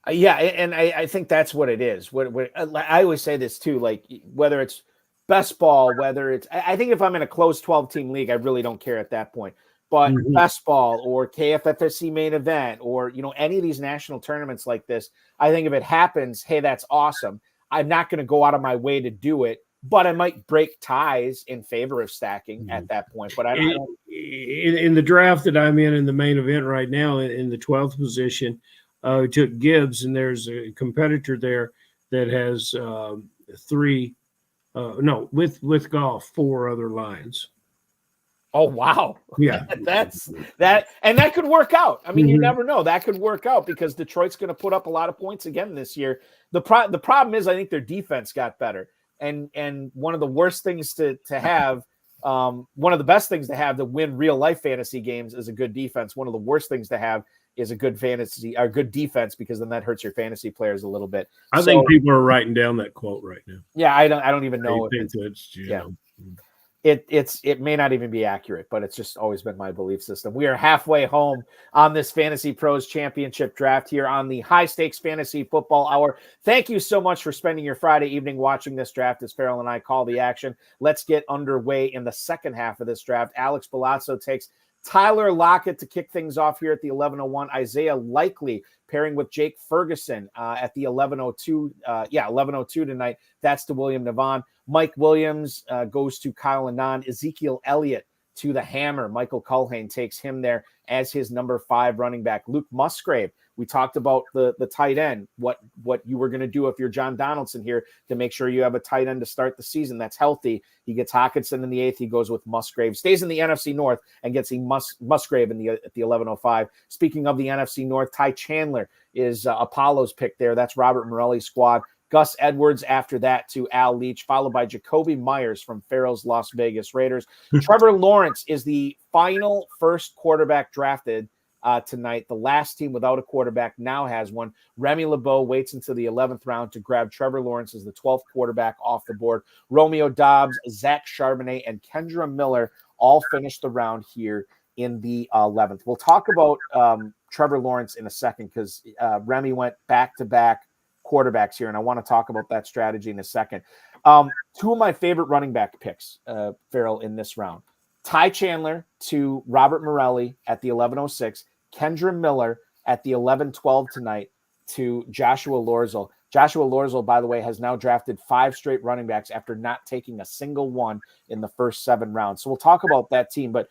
Yeah, and I think that's what it is. What I always say this too, like whether it's best ball, whether it's, I think if I'm in a close 12-team league, I really don't care at that point. But best ball or KFFSC main event, or, you know, any of these national tournaments like this, I think if it happens, hey, that's awesome. I'm not going to go out of my way to do it, but I might break ties in favor of stacking at that point. But I don't. In the draft that I'm in the main event right now, in the 12th position, took Gibbs, and there's a competitor there that has with golf, 4 other lines. Oh, wow. Yeah. That's that. And that could work out. I mean, you never know. That could work out because Detroit's going to put up a lot of points again this year. The problem is I think their defense got better. And one of the worst things to have, one of the best things to have to win real life fantasy games is a good defense. One of the worst things to have is a good good defense, because then that hurts your fantasy players a little bit. I think people are writing down that quote right now. Yeah, I don't even know. It may not even be accurate, but it's just always been my belief system. We are halfway home on this Fantasy Pros Championship draft here on the High Stakes Fantasy Football Hour. Thank you so much for spending your Friday evening watching this draft as Ferrell and I call the action. Let's get underway in the second half of this draft. Alex Bazo takes Tyler Lockett to kick things off here at the 11:01. Isaiah Likely pairing with Jake Ferguson at the 11:02. 11:02 tonight. That's to William Navon. Mike Williams goes to Kyle Anand. Ezekiel Elliott to the Hammer. Michael Culhane takes him there as his number 5 running back. Luke Musgrave. We talked about the tight end, what you were going to do if you're John Donaldson here to make sure you have a tight end to start the season that's healthy. He gets Hockenson in the 8th. He goes with Musgrave. Stays in the NFC North and gets Musgrave at the 11:05. Speaking of the NFC North, Ty Chandler is Apollo's pick there. That's Robert Morelli's squad. Gus Edwards after that to Al Leach, followed by Jacoby Myers from Ferrell's Las Vegas Raiders. Trevor Lawrence is the final first quarterback drafted tonight. The last team without a quarterback now has one. Remy LeBeau waits until the 11th round to grab Trevor Lawrence as the 12th quarterback off the board. Romeo Dobbs, Zach Charbonnet, and Kendra Miller all finished the round here in the 11th. We'll talk about Trevor Lawrence in a second because Remy went back-to-back quarterbacks here, and I want to talk about that strategy in a second. Two of my favorite running back picks, Ferrell, in this round. Ty Chandler to Robert Morelli at the 11:06. Kendra Miller at the 11:12 tonight to Joshua Lorzel. Joshua Lorzel, by the way, has now drafted 5 straight running backs after not taking a single one in the first 7 rounds. So we'll talk about that team. But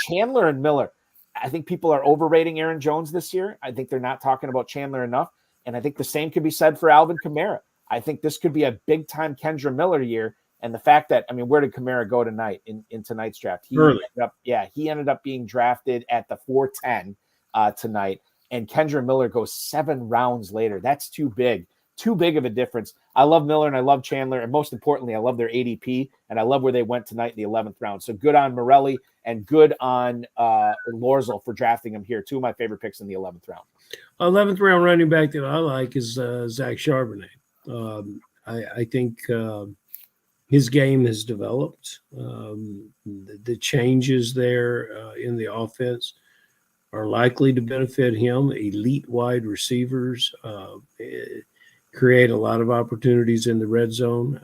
Chandler and Miller, I think people are overrating Aaron Jones this year. I think they're not talking about Chandler enough. And I think the same could be said for Alvin Kamara. I think this could be a big-time Kendra Miller year. And the fact that, I mean, where did Kamara go tonight in tonight's draft? He ended up being drafted at the 410 tonight. And Kendra Miller goes 7 rounds later. That's too big of a difference. I love Miller and I love Chandler. And most importantly, I love their ADP. And I love where they went tonight in the 11th round. So good on Morelli and good on Lorzel for drafting him here. 2 of my favorite picks in the 11th round. 11th round running back that I like is Zach Charbonnet. I think his game has developed. The changes there in the offense are likely to benefit him. Elite wide receivers create a lot of opportunities in the red zone.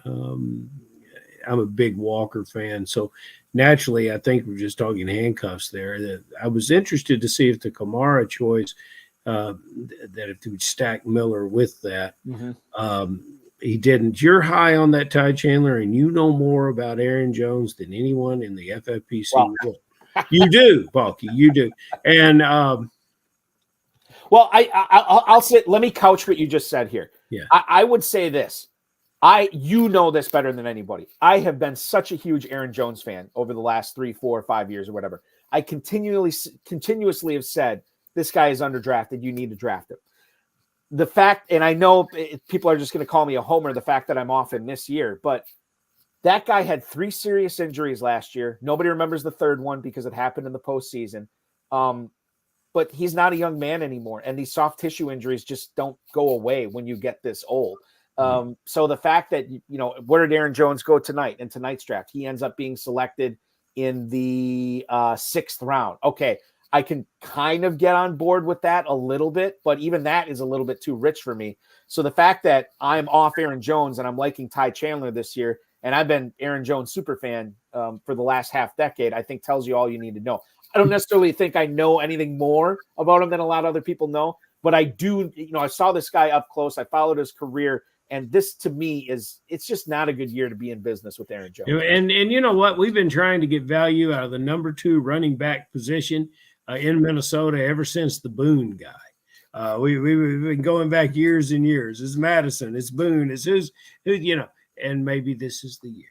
I'm a big Walker fan, so naturally I think we're just talking handcuffs there. I was interested to see if the Kamara choice that if he would stack Miller with that. He didn't. You're high on that Ty Chandler, and you know more about Aaron Jones than anyone in the FFPC world. You do, Balky. You do. And well, I'll say. Let me couch what you just said here. Yeah, I would say this. You know this better than anybody. I have been such a huge Aaron Jones fan over the last 3, 4, 5 years or whatever. I continuously have said this guy is underdrafted. You need to draft him. The fact, and I know people are just going to call me a homer, the fact that I'm off in this year, but that guy had 3 serious injuries last year. Nobody remembers the third one because it happened in the postseason. But he's not a young man anymore. And these soft tissue injuries just don't go away when you get this old. So the fact that, where did Aaron Jones go tonight in tonight's draft? He ends up being selected in the 6th round. Okay. I can kind of get on board with that a little bit, but even that is a little bit too rich for me. So the fact that I'm off Aaron Jones and I'm liking Ty Chandler this year, and I've been Aaron Jones super fan for the last half decade, I think tells you all you need to know. I don't necessarily think I know anything more about him than a lot of other people know, but I do, I saw this guy up close. I followed his career. And this, to me, it's just not a good year to be in business with Aaron Jones. And you know what? We've been trying to get value out of the number 2 running back position in Minnesota ever since the Boone guy. We've been going back years and years. It's Madison, it's Boone, it's who's and maybe this is the year.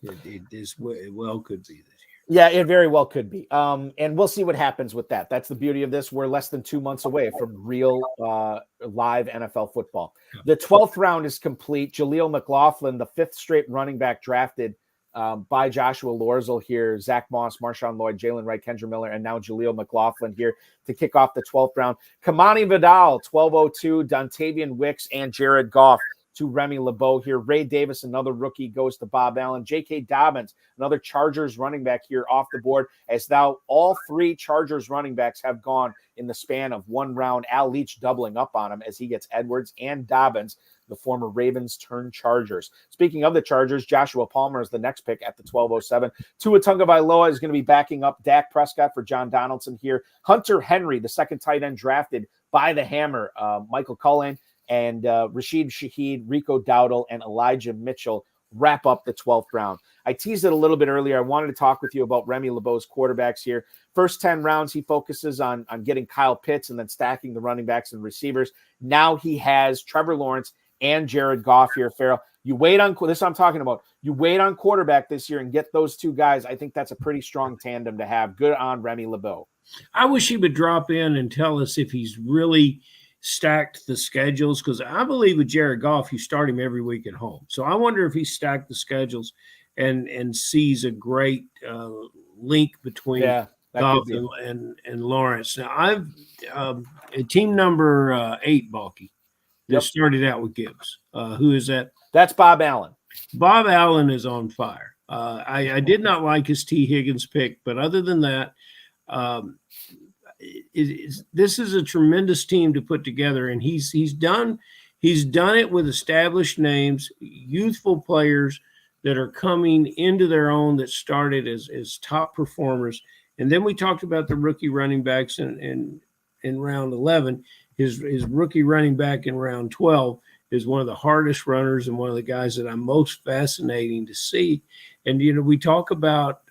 It well could be this year. Yeah, it very well could be. And we'll see what happens with that. That's the beauty of this. We're less than 2 months away from real live NFL football. The 12th round is complete. Jaleel McLaughlin, the 5th straight running back drafted by Joshua Lorzel here. Zach Moss, Marshawn Lloyd, Jalen Wright, Kendra Miller, and now Jaleel McLaughlin here to kick off the 12th round. Kamani Vidal, 12:02, Dontavian Wicks, and Jared Goff to Remy LeBeau here. Ray Davis, another rookie, goes to Bob Allen. J.K. Dobbins, another Chargers running back here off the board, as now all 3 Chargers running backs have gone in the span of 1 round. Al Leach doubling up on him as he gets Edwards and Dobbins, the former Ravens turned Chargers. Speaking of the Chargers, Joshua Palmer is the next pick at the 12:07. Tua Tagovailoa is going to be backing up Dak Prescott for John Donaldson here. Hunter Henry, the 2nd tight end drafted by the Hammer, Michael Cullen, and Rashid Shaheed, Rico Dowdle, and Elijah Mitchell wrap up the 12th round. I teased it a little bit earlier. I wanted to talk with you about Remy LeBeau's quarterbacks here. First 10 rounds, he focuses on getting Kyle Pitts and then stacking the running backs and receivers. Now he has Trevor Lawrence and Jared Goff here, Ferrell. You wait on – this is what I'm talking about. You wait on quarterback this year and get those 2 guys. I think that's a pretty strong tandem to have. Good on Remy LeBeau. I wish he would drop in and tell us if he's really – stacked the schedules, because I believe with Jared Goff, you start him every week at home. So I wonder if he stacked the schedules and sees a great link between Goff and Lawrence. Now I've team number 8, Balky, that started out with Gibbs. Who is that? That's Bob Allen. Bob Allen is on fire. I did not like his T. Higgins pick, but other than that, this is a tremendous team to put together, and he's done it with established names, youthful players that are coming into their own, that started as top performers. And then we talked about the rookie running backs in round 11. His rookie running back in round 12 is one of the hardest runners and one of the guys that I'm most fascinating to see. And we talk about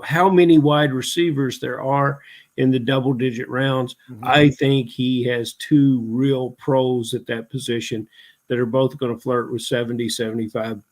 how many wide receivers there are in the double-digit rounds. Mm-hmm. I think he has 2 real pros at that position that are both going to flirt with 70, 75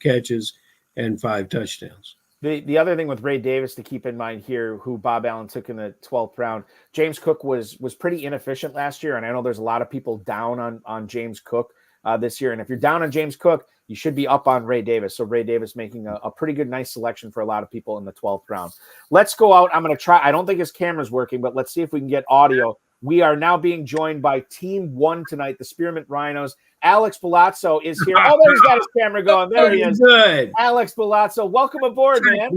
catches and 5 touchdowns. The other thing with Ray Davis to keep in mind here, who Bob Allen took in the 12th round, James Cook was pretty inefficient last year, and I know there's a lot of people down on James Cook this year. And if you're down on James Cook, you should be up on Ray Davis. So Ray Davis making a pretty good, nice selection for a lot of people in the 12th round. Let's go out. I'm going to try. I don't think his camera's working, but let's see if we can get audio. We are now being joined by Team 1 tonight, the Spearmint Rhinos. Alex Balazzo is here. Oh, there he's got his camera going. There he is. Good. Alex Balazzo, welcome aboard, man.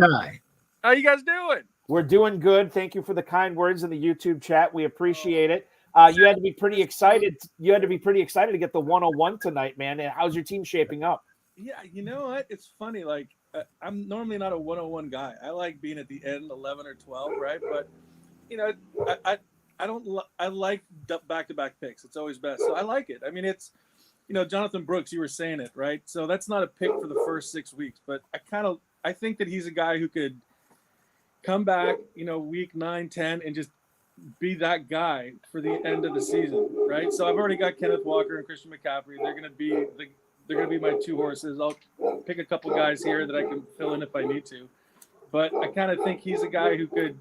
How you guys doing? We're doing good. Thank you for the kind words in the YouTube chat. We appreciate it. You had to be pretty excited. You had to be pretty excited to get the 101 tonight, man. And how's your team shaping up? Yeah, you know what? It's funny. Like, I'm normally not a 101 guy. I like being at the end, 11 or 12, right? But, I like back-to-back picks. It's always best. So I like it. I mean, it's, Jonathan Brooks, you were saying it, right? So that's not a pick for the first 6 weeks. But I think that he's a guy who could come back, week 9, 10, and just be that guy for the end of the season, right? So I've already got Kenneth Walker and Christian McCaffrey. They're going to be my 2 horses. I'll pick a couple guys here that I can fill in if I need to. But I kind of think he's a guy who could,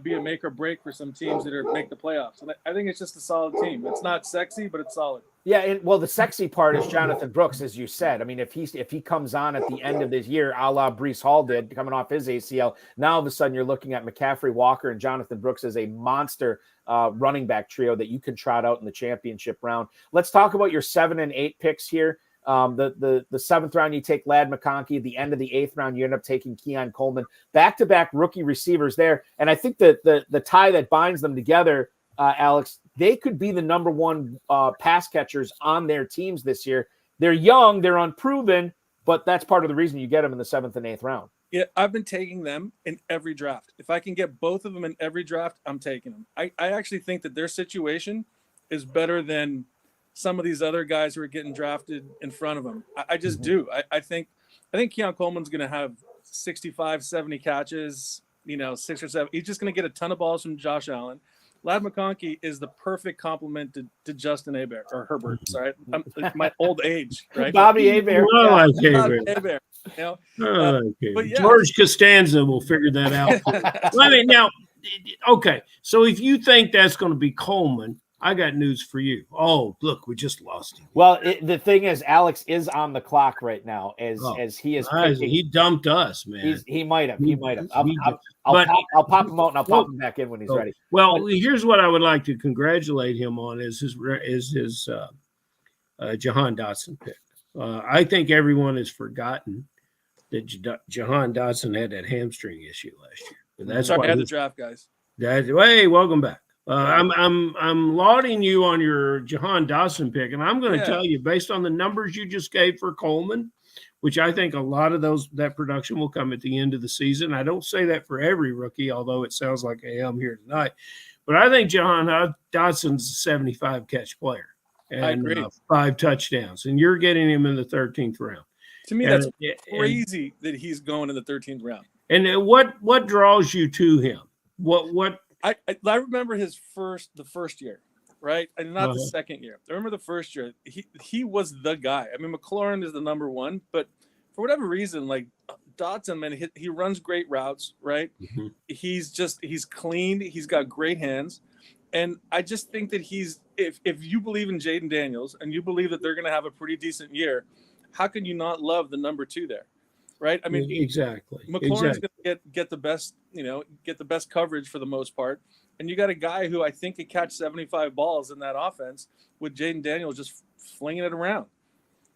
be a make or break for some teams that make the playoffs. And I think it's just a solid team. It's not sexy, but it's solid. Yeah, well, the sexy part is Jonathan Brooks, as you said. I mean, if he comes on at the end of this year, a la Breece Hall did, coming off his ACL, now all of a sudden you're looking at McCaffrey, Walker, and Jonathan Brooks as a monster running back trio that you can trot out in the championship round. Let's talk about your 7 and 8 picks here. The 7th round, you take Ladd McConkey. At the end of the 8th round, you end up taking Keon Coleman. Back-to-back rookie receivers there. And I think that the tie that binds them together, Alex, they could be the number 1 pass catchers on their teams this year. They're young, they're unproven, but that's part of the reason you get them in the 7th and 8th round. Yeah, I've been taking them in every draft. If I can get both of them in every draft, I'm taking them. I actually think that their situation is better than some of these other guys who are getting drafted in front of them. I just do. I think Keon Coleman's going to have 65, 70 catches, 6 or 7. He's just going to get a ton of balls from Josh Allen. Ladd McConkey is the perfect complement to Justin Hebert or Herbert. Sorry, my old age, right? Bobby Hebert. Hebert. But yeah. George Costanza will figure that out. I mean, now, okay. So if you think that's going to be Coleman, I got news for you. Oh, look, we just lost him. Well, the thing is, Alex is on the clock right now as he is. He dumped us, man. He might have. I'll pop him out and I'll pop him back in when he's ready. Well, here's what I would like to congratulate him on is his Jahan Dotson pick. I think everyone has forgotten that Jahan Dotson had that hamstring issue last year. And that's why I had the draft, guys. Hey, welcome back. I'm lauding you on your Jahan Dotson pick, and I'm going to tell you, based on the numbers you just gave for Coleman, which I think a lot of that production will come at the end of the season. I don't say that for every rookie, although it sounds like I am here tonight. But I think Jahan Dotson's a 75 catch player and 5 touchdowns, and you're getting him in the 13th round. To me, that's crazy that he's going in the 13th round. And what draws you to him? What? I remember the first year, right? And not the second year. I remember the first year. He was the guy. I mean, McLaurin is the number 1, but for whatever reason, like Dotson, man, he runs great routes, right? Mm-hmm. He's clean. He's got great hands. And I just think that if you believe in Jaden Daniels and you believe that they're going to have a pretty decent year, how can you not love the number 2 there? Right? I mean, exactly. McLaurin's going to get the best, get the best coverage for the most part. And you got a guy who I think could catch 75 balls in that offense with Jaden Daniels just flinging it around.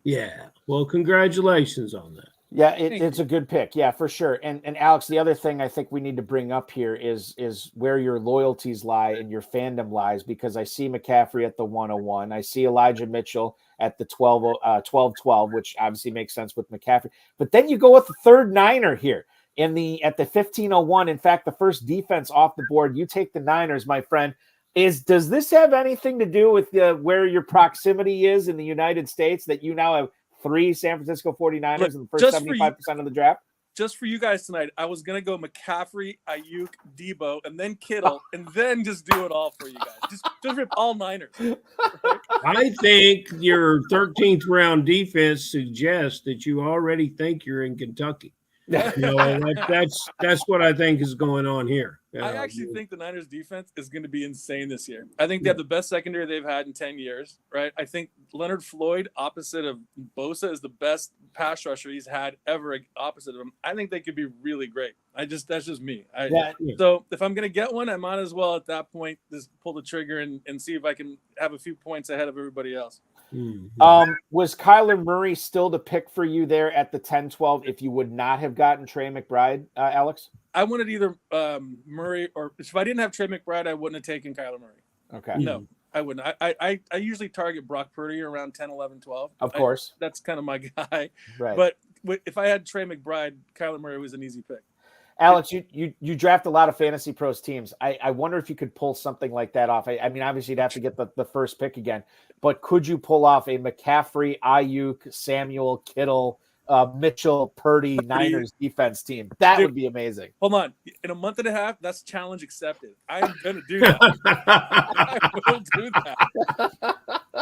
Yeah. Well, congratulations on that. Yeah, it's a good pick. Yeah, for sure. And Alex, the other thing I think we need to bring up here is where your loyalties lie and your fandom lies, because I see McCaffrey at the 101. I see Elijah Mitchell at the 12-12, which obviously makes sense with McCaffrey. But then you go with the third Niner here at the 1501. In fact, the first defense off the board. You take the Niners, my friend. Does this have anything to do with where your proximity is in the United States, that you now have 3 San Francisco 49ers in the first 75% of the draft? Just for you guys tonight, I was going to go McCaffrey, Ayuk, Debo, and then Kittle, and then just do it all for you guys. Just rip all Niners. Right? I think your 13th round defense suggests that you already think you're in Kentucky. That's what I think is going on here. I actually think the Niners defense is going to be insane this year. I think they have the best secondary they've had in 10 years, right? I think Leonard Floyd, opposite of Bosa, is the best pass rusher he's had ever opposite of him. I think they could be really great. That's just me. So if I'm going to get one, I might as well at that point just pull the trigger and see if I can have a few points ahead of everybody else. Was Kyler Murray still the pick for you there at the 10-12 if you would not have gotten Trey McBride, Alex? I wanted either Murray, or if I didn't have Trey McBride, I wouldn't have taken Kyler Murray. Okay. No, I wouldn't. I usually target Brock Purdy around 10, 11, 12. Of course. That's kind of my guy. Right. But if I had Trey McBride, Kyler Murray was an easy pick. Alex, you draft a lot of Fantasy Pros teams. I wonder if you could pull something like that off. I mean, obviously you'd have to get the first pick again, but could you pull off a McCaffrey, Ayuk, Samuel, Kittle, Mitchell, Purdy Niners defense team? That would be amazing. Hold on. In a month and a half, that's challenge accepted. I am going to do that. I will do that.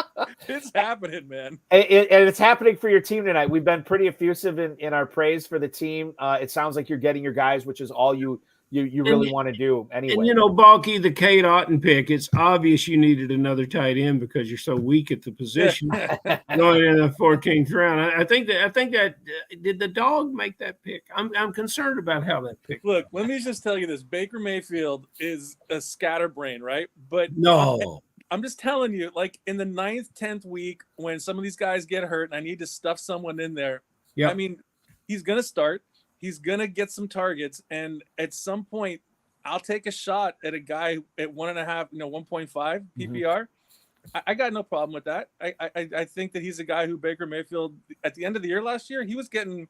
It's happening, man. And it's happening for your team tonight. We've been pretty effusive in our praise for the team. It sounds like you're getting your guys, which is all you really want to do anyway. And Balky, the Kate Otten pick, it's obvious you needed another tight end because you're so weak at the position going in the 14th round. I think that did the dog make that pick? I'm concerned about how that pick. Look, let me just tell you this: Baker Mayfield is a scatterbrain, right? But no. I'm just telling you, like in the 9th, 10th week, when some of these guys get hurt and I need to stuff someone in there, I mean, he's going to start. He's going to get some targets. And at some point, I'll take a shot at a guy at 1.5, 1.5 PPR. I got no problem with that. I think that he's a guy who Baker Mayfield, at the end of the year last year, he was getting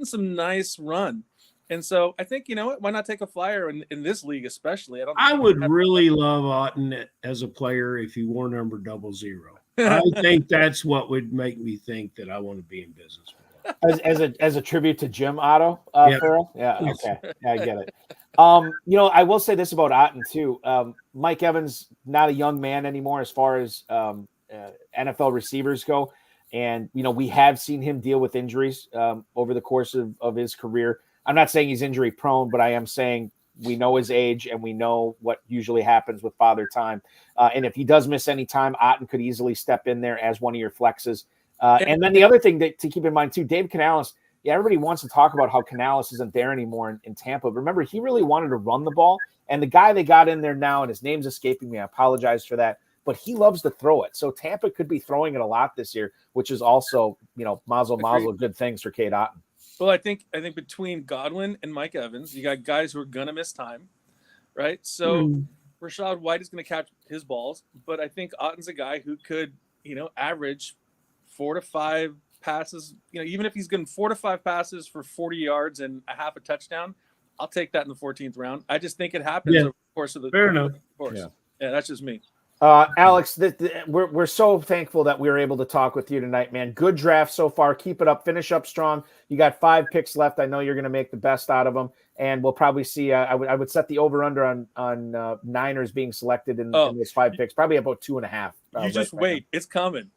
some nice run. And so I think, why not take a flyer in this league, especially? I would really love Otten as a player if he wore number 00. I think that's what would make me think that I want to be in business with him. As a tribute to Jim Otto, Ferrell? Yeah, okay. Yeah, I get it. I will say this about Otten, too. Mike Evans, not a young man anymore as far as NFL receivers go. And, we have seen him deal with injuries over the course of his career. I'm not saying he's injury prone, but I am saying we know his age and we know what usually happens with father time. And if he does miss any time, Otten could easily step in there as one of your flexes. And then the other thing to keep in mind too, Dave Canales, everybody wants to talk about how Canales isn't there anymore in Tampa. But remember, he really wanted to run the ball. And the guy they got in there now, and his name's escaping me, I apologize for that, but he loves to throw it. So Tampa could be throwing it a lot this year, which is also, mazel, good things for Kate Otten. Well, I think between Godwin and Mike Evans, you got guys who are going to miss time, right? So Rashad White is going to catch his balls, but I think Otten's a guy who could, average 4 to 5 passes. Even if he's getting 4 to 5 passes for 40 yards and a half a touchdown, I'll take that in the 14th round. I just think it happens over the course of the fair enough. Yeah, that's just me. Alex, we're so thankful that we were able to talk with you tonight, man. Good draft so far. Keep it up. Finish up strong. You got 5 picks left. I know you're going to make the best out of them, and we'll probably see. I would set the over/under on Niners being selected in those 5 picks. Probably about 2.5. You just wait. It's coming.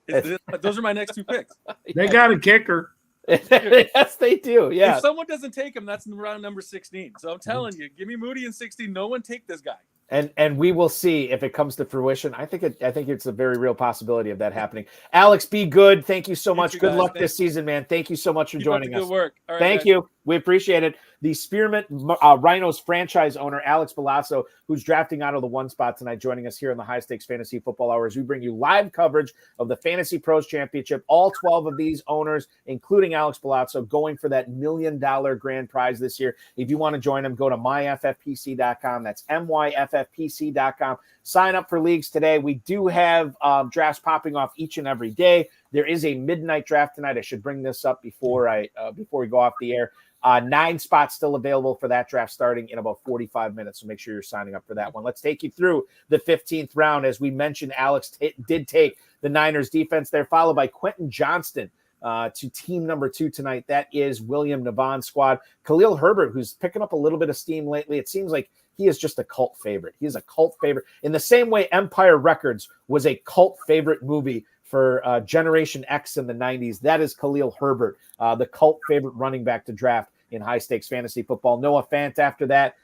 Those are my next 2 picks. They got a kicker. Yes, they do. Yeah. If someone doesn't take him, that's in round number 16. So I'm telling you, give me Moody in 16. No one take this guy. And we will see if it comes to fruition. I think it's a very real possibility of that happening. Alex, be good. Thank you so much. You Good guys. luck this season, man. Thank you so much for Keep up joining the us. good work. All right, Thank guys. you. We appreciate it. The Spearmint Rhinos franchise owner, Alex Bazo, who's drafting out of the 1 spot tonight, joining us here in the High Stakes Fantasy Football Hours. We bring you live coverage of the FantasyPros Championship. All 12 of these owners, including Alex Bazo, going for that $1 million grand prize this year. If you want to join them, go to myffpc.com. That's myffpc.com. Sign up for leagues today. We do have drafts popping off each and every day. There is a midnight draft tonight. I should bring this up before we go off the air. 9 spots still available for that draft starting in about 45 minutes. So make sure you're signing up for that one. Let's take you through the 15th round. As we mentioned, Alex did take the Niners defense there, followed by Quentin Johnston to team number 2 tonight. That is William Navon's squad. Khalil Herbert, who's picking up a little bit of steam lately. It seems like he is just a cult favorite. He is a cult favorite in the same way Empire Records was a cult favorite movie for Generation X in the 90s. That is Khalil Herbert, the cult favorite running back to draft in high stakes fantasy football. Noah Fant after that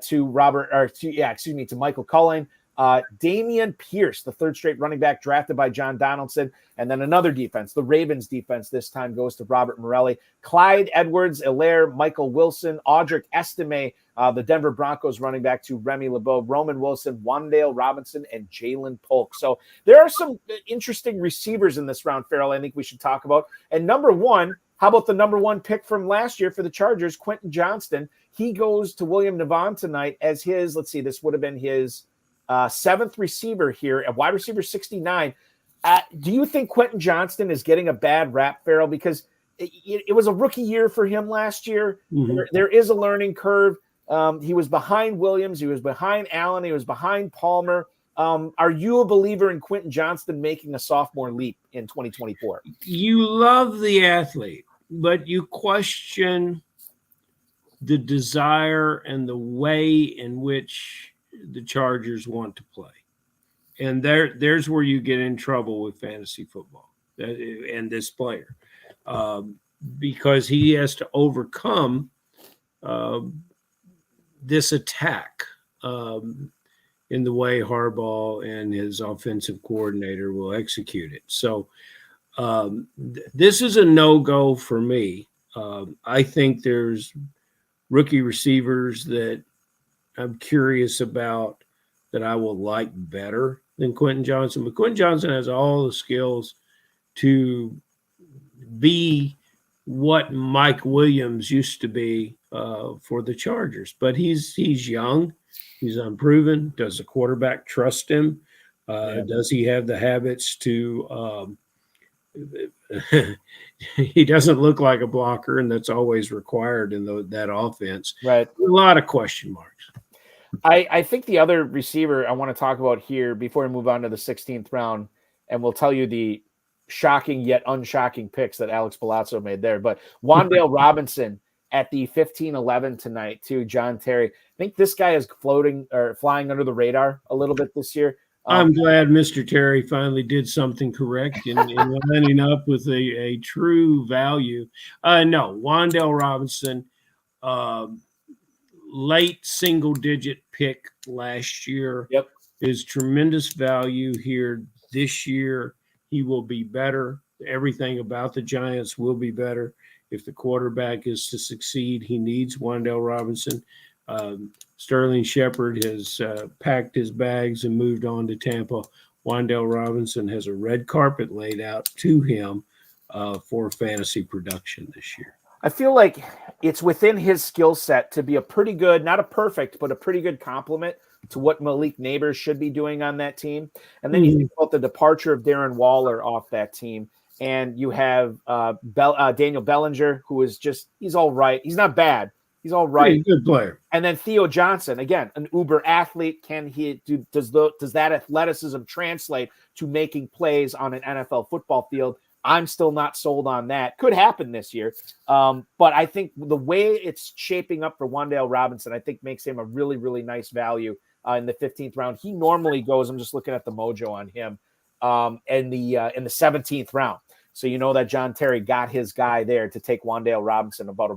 to Michael Cullen. Damian Pierce, the 3rd straight running back drafted by John Donaldson. And then another defense, the Ravens defense, this time goes to Robert Morelli. Clyde Edwards-Helaire, Michael Wilson, Audric Estime, the Denver Broncos running back to Remy LeBeau, Roman Wilson, Wan'Dale Robinson, and Jalen Polk. So there are some interesting receivers in this round, Ferrell, I think we should talk about. And number 1, how about the number 1 pick from last year for the Chargers, Quentin Johnston? He goes to William Navon tonight as his, this would have been his 7th receiver here, a wide receiver 69. Do you think Quentin Johnston is getting a bad rap, Ferrell? Because it was a rookie year for him last year. Mm-hmm. There is a learning curve. He was behind Williams. He was behind Allen. He was behind Palmer. Are you a believer in Quentin Johnston making a sophomore leap in 2024? You love the athlete, but you question the desire and the way in which the Chargers want to play. And there's where you get in trouble with fantasy football and this player, because he has to overcome this attack in the way Harbaugh and his offensive coordinator will execute it. So this is a no-go for me. I think there's rookie receivers that I'm curious about that I will like better than Quentin Johnston. But Quentin Johnston has all the skills to be what Mike Williams used to be for the Chargers. But he's young. He's unproven. Does the quarterback trust him? Does he have the habits to he doesn't look like a blocker, and that's always required in that offense. Right. A lot of question marks. I think the other receiver I want to talk about here before we move on to the 16th round, and we'll tell you the shocking yet unshocking picks that Alex Palazzo made there, but Wan'Dale Robinson at the 15-11 tonight to John Terry. I think this guy is flying under the radar a little bit this year. I'm glad Mr. Terry finally did something correct in lining up with a true value. No, Wan'Dale Robinson, late single-digit pick last year. Yep. Is tremendous value here this year. He will be better. Everything about the Giants will be better. If the quarterback is to succeed, he needs Wan'Dale Robinson. Sterling Shepard has packed his bags and moved on to Tampa. Wan'Dale Robinson has a red carpet laid out to him for fantasy production this year. I feel like it's within his skill set to be a pretty good, not a perfect, but a pretty good complement to what Malik Neighbors should be doing on that team. And then you think about the departure of Darren Waller off that team. And you have Daniel Bellinger, who is he's all right. He's not bad. He's all right. Good player. And then Theo Johnson, again, an uber athlete. Does that athleticism translate to making plays on an NFL football field? I'm still not sold on that. Could happen this year. But I think the way it's shaping up for Wan'Dale Robinson, I think makes him a really, really nice value in the 15th round. He normally goes, I'm just looking at the mojo on him, in the 17th round. So you know that John Terry got his guy there to take Wan'Dale Robinson about a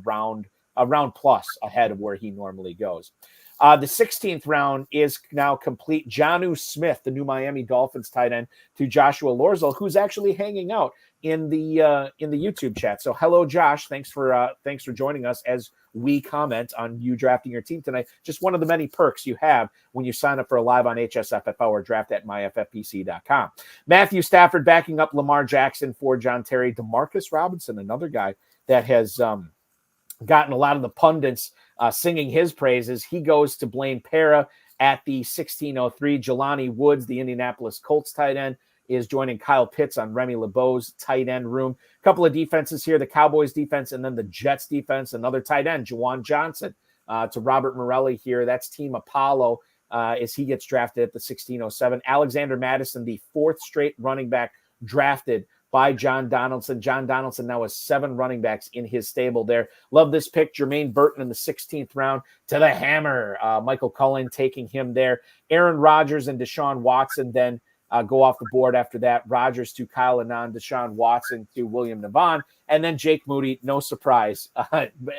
round plus ahead of where he normally goes. The 16th round is now complete. Jonnu Smith, the new Miami Dolphins tight end, to Joshua Lorzel, who's actually hanging out in the YouTube chat. So hello, Josh. Thanks for joining us as we comment on you drafting your team tonight. Just one of the many perks you have when you sign up for a live on HSFF or draft at myffpc.com. Matthew Stafford backing up Lamar Jackson for John Terry. Demarcus Robinson, another guy that has gotten a lot of the pundits singing his praises. He goes to Blaine Para at the 1603. Jelani Woods, the Indianapolis Colts tight end, is joining Kyle Pitts on Remy LeBeau's tight end room. A couple of defenses here, the Cowboys defense and then the Jets defense. Another tight end, Juwan Johnson, to Robert Morelli here. That's Team Apollo as he gets drafted at the 1607. Alexander Madison, the fourth straight running back drafted by John Donaldson. John Donaldson now has 7 running backs in his stable there. Love this pick. Jermaine Burton in the 16th round to the hammer. Michael Cullen taking him there. Aaron Rodgers and Deshaun Watson then go off the board after that. Rodgers to Kyle Anand, Deshaun Watson to William Navon, and then Jake Moody. No surprise.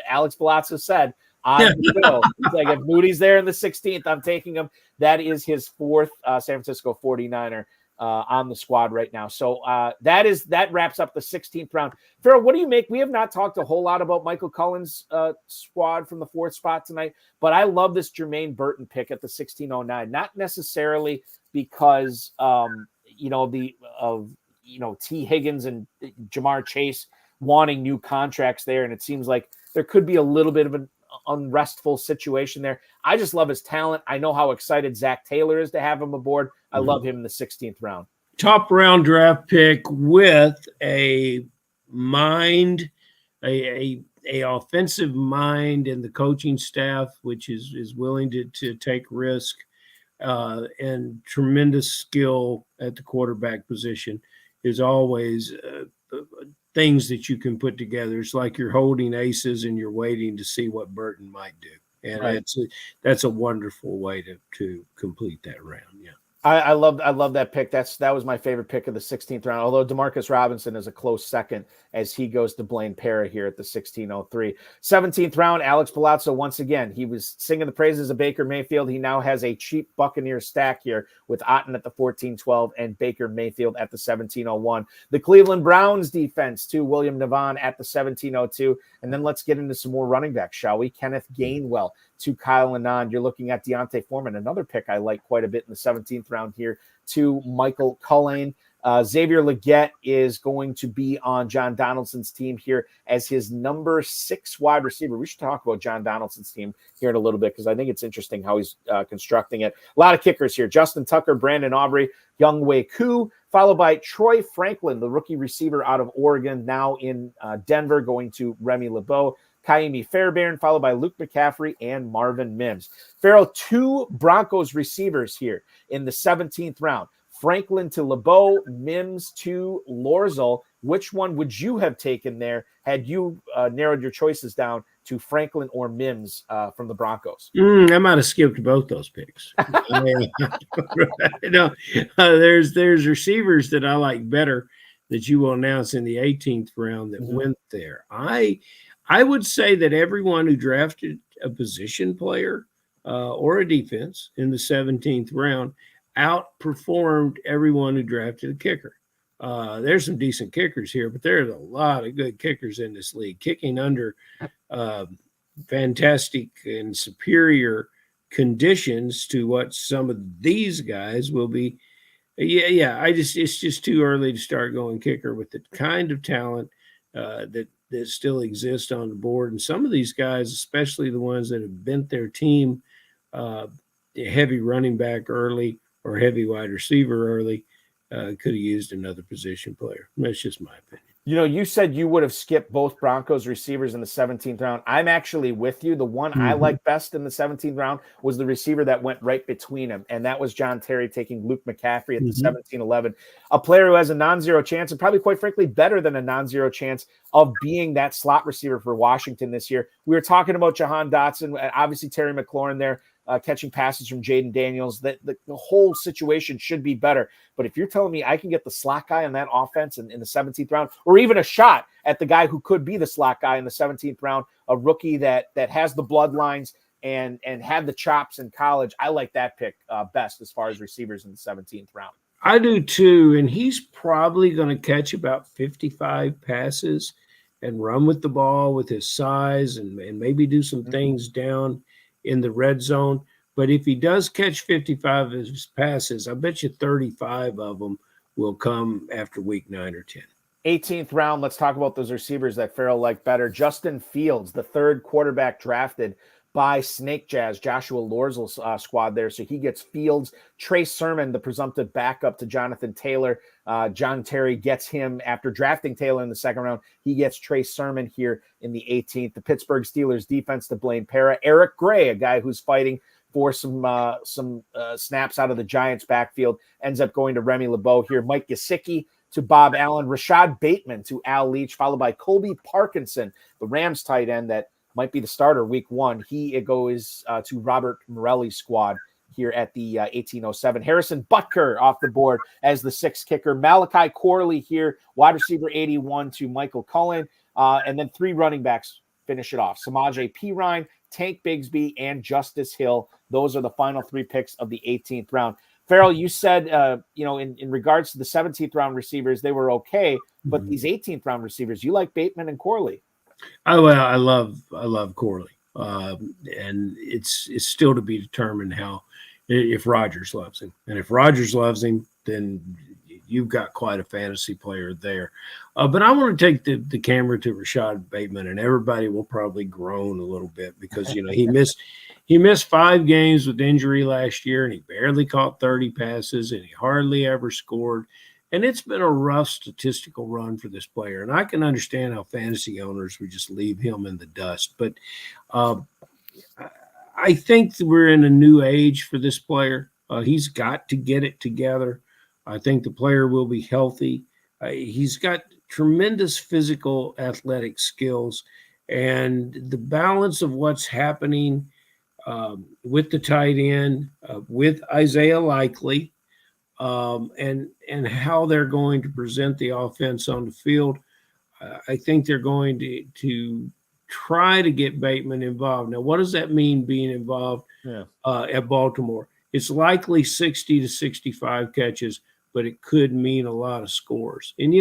Alex Bazo said, He's like, if Moody's there in the 16th, I'm taking him. That is his 4th San Francisco 49er on the squad right now. So that wraps up the 16th round. Ferrell, what do you make? We have not talked a whole lot about Michael Cullen's squad from the 4th spot tonight, but I love this Jermaine Burton pick at the 1609. Not necessarily because T. Higgins and Jamar Chase wanting new contracts there, and it seems like there could be a little bit of an unrestful situation there. I just love his talent. I know how excited Zach Taylor is to have him aboard. I love him in the 16th round. Top round draft pick with a mind, a offensive mind in the coaching staff, which is willing to take risk, and tremendous skill at the quarterback position is always things that you can put together. It's like you're holding aces and you're waiting to see what Burton might do. And right. That's a wonderful way to complete that round. Yeah. I love that pick. That was my favorite pick of the 16th round, although Demarcus Robinson is a close second as he goes to Blaine Para here at the 1603. 17th round, Alex Palazzo, once again, he was singing the praises of Baker Mayfield. He now has a cheap Buccaneer stack here with Otten at the 1412 and Baker Mayfield at the 1701. The Cleveland Browns defense to William Navon at the 1702. And then let's get into some more running backs, shall we? Kenneth Gainwell to Kyle Anand. You're looking at Deontay Foreman, another pick I like quite a bit in the 17th round here, to Michael Cullen. Xavier Legette is going to be on John Donaldson's team here as his number 6 wide receiver. We should talk about John Donaldson's team here in a little bit because I think it's interesting how he's constructing it. A lot of kickers here. Justin Tucker, Brandon Aubrey, Younghoe Koo, followed by Troy Franklin, the rookie receiver out of Oregon, now in Denver, going to Remy LeBeau. Kaimi Fairbairn, followed by Luke McCaffrey and Marvin Mims. Ferrell, 2 Broncos receivers here in the 17th round. Franklin to LeBeau, Mims to Lorzel. Which one would you have taken there had you narrowed your choices down to Franklin or Mims from the Broncos? I might have skipped both those picks. There's receivers that I like better that you will announce in the 18th round that went there. I would say that everyone who drafted a position player or a defense in the 17th round outperformed everyone who drafted a kicker. There's some decent kickers here, but there's a lot of good kickers in this league. Kicking under fantastic and superior conditions to what some of these guys will be. It's just too early to start going kicker with the kind of talent that still exists on the board. And some of these guys, especially the ones that have bent their team heavy running back early or heavy wide receiver early, could have used another position player. That's just my opinion. You said you would have skipped both Broncos receivers in the 17th round. I'm actually with you. The one I like best in the 17th round was the receiver that went right between them, and that was John Terry taking Luke McCaffrey at the 17-11. A player who has a non-zero chance, and probably quite frankly better than a non-zero chance of being that slot receiver for Washington this year. We were talking about Jahan Dotson, obviously Terry McLaurin there, catching passes from Jaden Daniels. The whole situation should be better. But if you're telling me I can get the slot guy on that offense in the 17th round, or even a shot at the guy who could be the slot guy in the 17th round, a rookie that has the bloodlines, and had the chops in college, I like that pick best as far as receivers in the 17th round. I do too, and he's probably going to catch about 55 passes and run with the ball with his size and maybe do some things down in the red zone. But if he does catch 55 of his passes, I bet you 35 of them will come after week 9 or 10. 18th round, let's talk about those receivers that Ferrell liked better. Justin Fields, the third quarterback drafted by Snake Jazz, Joshua Lorzel's squad there. So he gets Fields. Trey Sermon, the presumptive backup to Jonathan Taylor. John Terry gets him after drafting Taylor in the second round. He gets Trey Sermon here in the 18th. The Pittsburgh Steelers defense to Blaine Parra. Eric Gray, a guy who's fighting for some snaps out of the Giants backfield, ends up going to Remy LeBeau here. Mike Gesicki to Bob Allen. Rashad Bateman to Al Leach, followed by Colby Parkinson, the Rams tight end that might be the starter week 1. It goes to Robert Morelli's squad here at the 1807. Harrison Butker off the board as the 6th kicker. Malachi Corley here, wide receiver 81 to Michael Cullen. And then 3 running backs finish it off. Samaje Perine, Tank Bigsby, and Justice Hill. Those are the final 3 picks of the 18th round. Ferrell, you said, in regards to the 17th round receivers, they were okay. But these 18th round receivers, you like Bateman and Corley. Oh, well, I love Corley, and it's still to be determined if Rodgers loves him, and if Rodgers loves him, then you've got quite a fantasy player there. But I want to take the camera to Rashad Bateman, and everybody will probably groan a little bit because he missed 5 games with injury last year, and he barely caught 30 passes, and he hardly ever scored. And it's been a rough statistical run for this player. And I can understand how fantasy owners would just leave him in the dust. But I think that we're in a new age for this player. He's got to get it together. I think the player will be healthy. He's got tremendous physical athletic skills. And the balance of what's happening with the tight end, with Isaiah Likely, and how they're going to present the offense on the field. I think they're going to try to get Bateman involved. Now, what does that mean, being involved at Baltimore? It's likely 60 to 65 catches, but it could mean a lot of scores. And,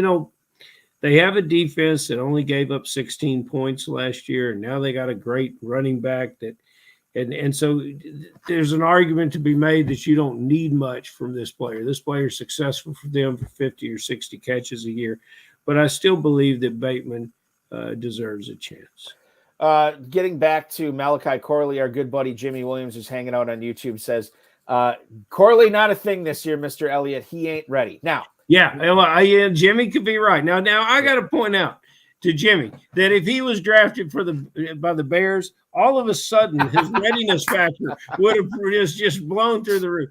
they have a defense that only gave up 16 points last year, and now they got a great running back that And so there's an argument to be made that you don't need much from this player. This player is successful for them for 50 or 60 catches a year. But I still believe that Bateman deserves a chance. Getting back to Malachi Corley, our good buddy Jimmy Williams, who's hanging out on YouTube, says, Corley not a thing this year, Mr. Elliott. He ain't ready. Now. Yeah, Jimmy could be right. Now I got to point out to Jimmy that if he was drafted by the Bears, all of a sudden his readiness factor would have just blown through the roof.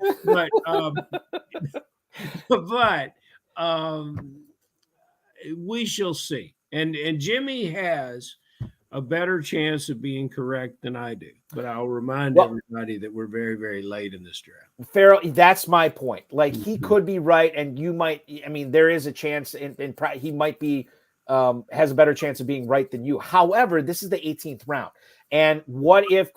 But we shall see. And Jimmy has a better chance of being correct than I do. But I'll remind everybody that we're very, very late in this draft. Ferrell, that's my point. Like, he could be right, and you might. I mean, there is a chance, he might be. Has a better chance of being right than you. However, this is the 18th round. And what if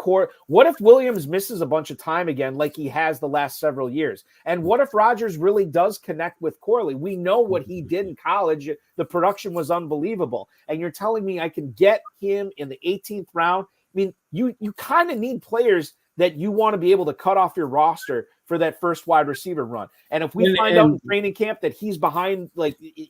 Williams misses a bunch of time again, like he has the last several years? And what if Rodgers really does connect with Corley? We know what he did in college. The production was unbelievable. And you're telling me I can get him in the 18th round? I mean, you kind of need players that you want to be able to cut off your roster for that first wide receiver run. And if we find out in training camp that he's behind,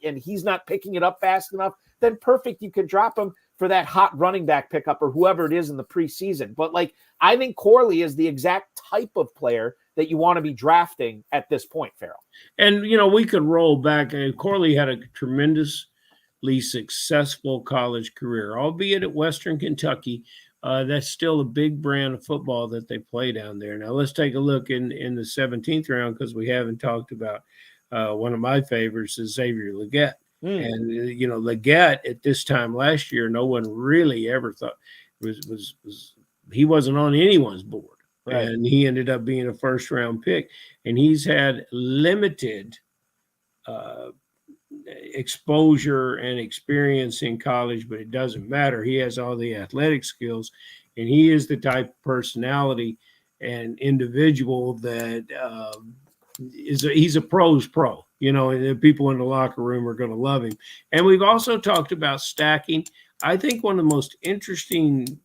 and he's not picking it up fast enough, then perfect. You can drop him for that hot running back pickup or whoever it is in the preseason. But I think Corley is the exact type of player that you want to be drafting at this point, Ferrell. And, we could roll back. Corley had a tremendously successful college career, albeit at Western Kentucky. That's still a big brand of football that they play down there. Now, let's take a look in the 17th round, because we haven't talked about one of my favorites is Xavier Legette. And, Legette at this time last year, no one really ever thought he wasn't on anyone's board. Right. And he ended up being a first-round pick. And he's had limited exposure and experience in college, but it doesn't matter. He has all the athletic skills. And he is the type of personality and individual that he's a pro's pro, and the people in the locker room are going to love him. And we've also talked about stacking. I think one of the most interesting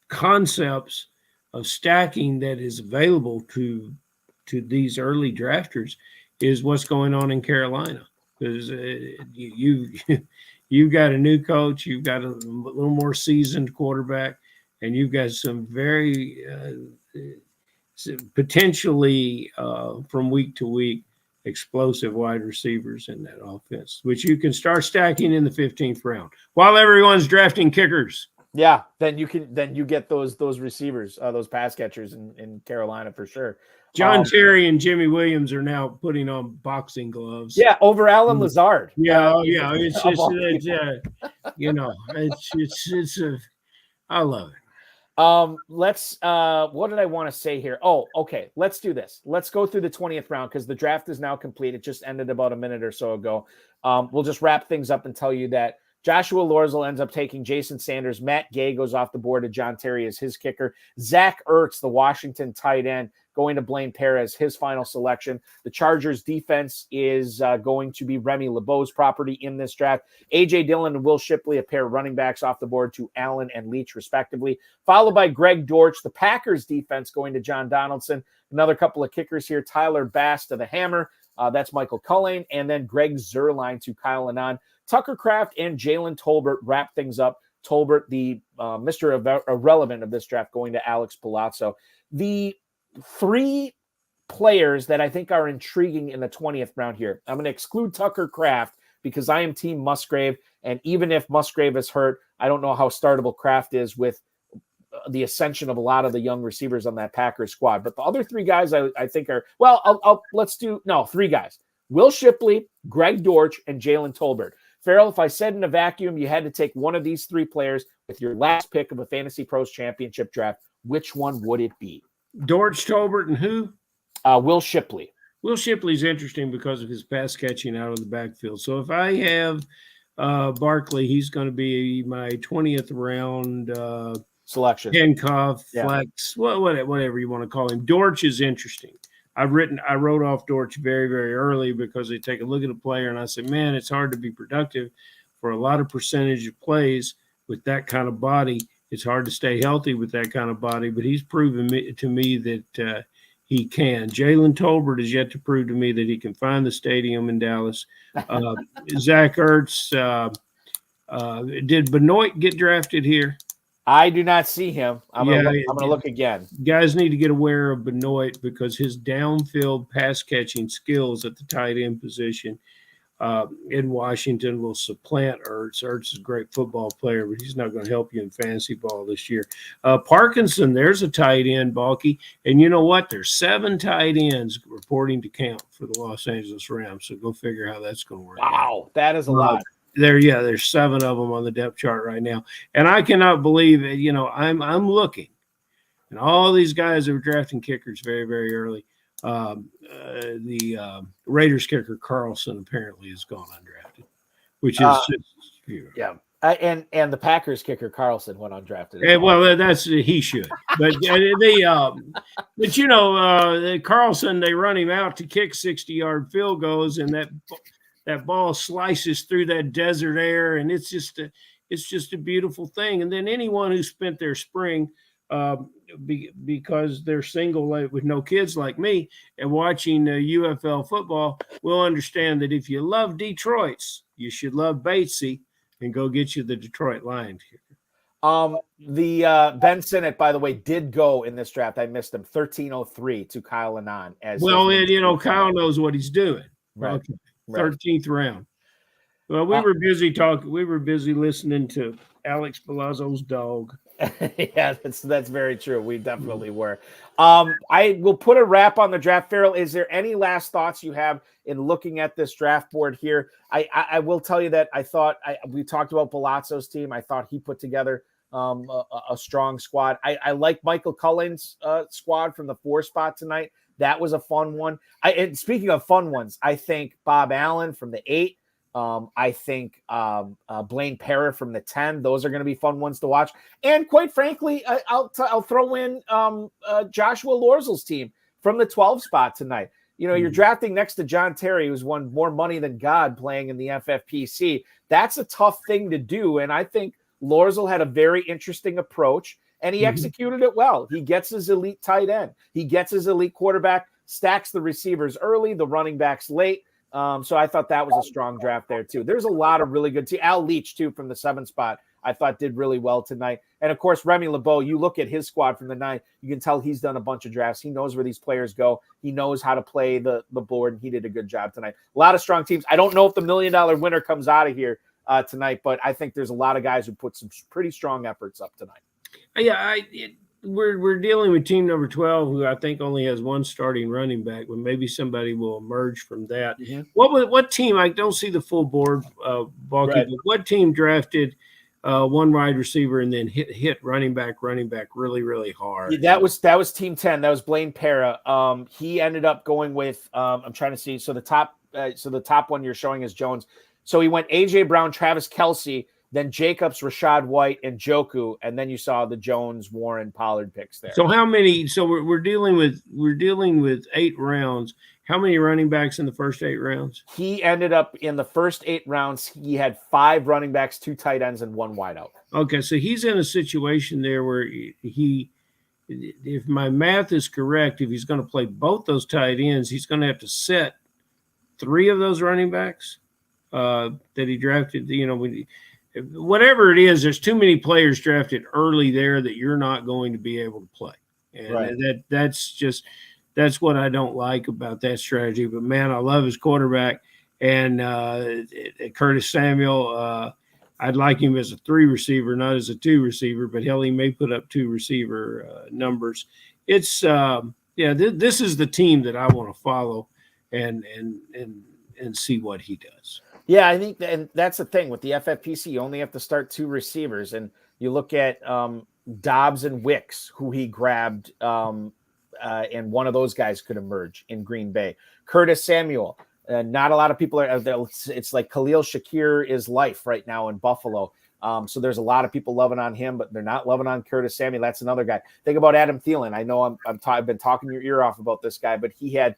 concepts of stacking that is available to these early drafters is what's going on in Carolina. Because you've got a new coach, you've got a little more seasoned quarterback, and you've got some very potentially from week to week explosive wide receivers in that offense, which you can start stacking in the 15th round while everyone's drafting kickers. Yeah, then you get those receivers, those pass catchers in Carolina for sure. John Terry and Jimmy Williams are now putting on boxing gloves. Yeah, over Alan Lazard. Yeah, it's just I love it. Let's what did I want to say here? Oh, okay. Let's do this. Let's go through the 20th round because the draft is now complete. It just ended about a minute or so ago. We'll just wrap things up and tell you that Joshua Lorzel ends up taking Jason Sanders. Matt Gay goes off the board to John Terry as his kicker. Zach Ertz, the Washington tight end, going to Blaine Perez, his final selection. The Chargers defense is going to be Remy LeBeau's property in this draft. A.J. Dillon and Will Shipley, a pair of running backs off the board to Allen and Leach, respectively, followed by Greg Dortch. The Packers defense going to John Donaldson. Another couple of kickers here. Tyler Bass to the Hammer. That's Michael Cullen. And then Greg Zuerlein to Kyle Anand. Tucker Kraft and Jalen Tolbert wrap things up. Tolbert, the Mr. Irrelevant of this draft, going to Alex Palazzo. The three players that I think are intriguing in the 20th round here. I'm going to exclude Tucker Kraft because I am Team Musgrave. And even if Musgrave is hurt, I don't know how startable Kraft is with the ascension of a lot of the young receivers on that Packers squad. But the other three guys I think are, three guys. Will Shipley, Greg Dortch, and Jalen Tolbert. Ferrell, if I said in a vacuum you had to take one of these three players with your last pick of a Fantasy Pros Championship draft, which one would it be? Dortch, Tolbert, and who? Will Shipley. Will Shipley's interesting because of his pass catching out of the backfield. So if I have Barkley, he's going to be my 20th round selection. Handcuff, flex, whatever you want to call him. Dortch is interesting. I wrote off Dortch very, very early because they take a look at a player and I said, man, it's hard to be productive for a lot of percentage of plays with that kind of body. It's hard to stay healthy with that kind of body, but he's proven to me that he can. Jalen Tolbert is yet to prove to me that he can find the stadium in Dallas. Zach Ertz, did Benoit get drafted here? I do not see him. I'm going to look again. Guys need to get aware of Benoit because his downfield pass catching skills at the tight end position in Washington will supplant Ertz. Ertz is a great football player, but he's not going to help you in fantasy ball this year. Parkinson, there's a tight end, Balky. And you know what? There's 7 tight ends reporting to camp for the Los Angeles Rams. So go figure how that's going to work. Wow, that is a lot. There's 7 of them on the depth chart right now. And I cannot believe it. I'm looking. And all these guys are drafting kickers very, very early. The Raiders kicker Carlson apparently has gone undrafted, which is and the Packers kicker Carlson went undrafted. He should, but Carlson, they run him out to kick 60-yard field goals, and that ball slices through that desert air, and it's just a beautiful thing. And then anyone who spent their spring because they're single with no kids like me and watching UFL football will understand that if you love Detroit's, you should love Batesy and go get you the Detroit Lions kicker. The Ben Sinnott, by the way, did go in this draft. I missed him. 1303 to Kyle Anand. Kyle knows what he's doing. Right. Okay. 13th round. Well, we were busy talking. We were busy listening to Alex Balazzo's dog. Yeah, that's very true. We definitely were. I will put a wrap on the draft. Ferrell, is there any last thoughts you have in looking at this draft board here? I will tell you that we talked about Palazzo's team. I thought he put together a strong squad. I like Michael Cullen's squad from the 4 spot tonight. That was a fun one. And speaking of fun ones, I think Bob Allen from the 8 I think Blaine Parra from the 10. Those are going to be fun ones to watch. And quite frankly, I'll throw in Joshua Lorzell's team from the 12 spot tonight. You're drafting next to John Terry, who's won more money than God playing in the FFPC. That's a tough thing to do. And I think Lorzell had a very interesting approach, and he executed it well. He gets his elite tight end. He gets his elite quarterback, stacks the receivers early, the running backs late. So I thought that was a strong draft there, too. There's a lot of really good teams. Al Leach, too, from the 7 spot, I thought did really well tonight. And, of course, Remy LeBeau, you look at his squad from the 9, you can tell he's done a bunch of drafts. He knows where these players go. He knows how to play the board, and he did a good job tonight. A lot of strong teams. I don't know if the $1 million winner comes out of here tonight, but I think there's a lot of guys who put some pretty strong efforts up tonight. Yeah, we're dealing with team number 12, who I think only has one starting running back, but maybe somebody will emerge from that. What team? I don't see the full board, Balky, but what team drafted one wide receiver and then hit running back really, really hard? Yeah, that was team 10. That was Blaine Parra. He ended up going with I'm trying to see. So the top one you're showing is Jones. So he went A.J. Brown, Travis Kelce, then Jacobs, Rashad White, and Joku, and then you saw the Jones, Warren, Pollard picks there. So how many? So we're dealing with 8 rounds. How many running backs in the first 8 rounds? He ended up in the first 8 rounds. He had 5 running backs, 2 tight ends, and 1 wideout. Okay, so he's in a situation there where he, if my math is correct, if he's going to play both those tight ends, he's going to have to set 3 of those running backs that he drafted. Whatever it is, there's too many players drafted early there that you're not going to be able to play, and that's what I don't like about that strategy. But man, I love his quarterback, and Curtis Samuel. I'd like him as a 3 receiver, not as a 2 receiver, but hell, he may put up 2 receiver numbers. It's this is the team that I want to follow and see what he does. Yeah, I think and that's the thing with the FFPC. You only have to start 2 receivers, and you look at Dobbs and Wicks, who he grabbed, and one of those guys could emerge in Green Bay. Curtis Samuel, not a lot of people are. It's like Khalil Shakir is life right now in Buffalo. So there's a lot of people loving on him, but they're not loving on Curtis Samuel. That's another guy. Think about Adam Thielen. I know I've been talking your ear off about this guy, but he had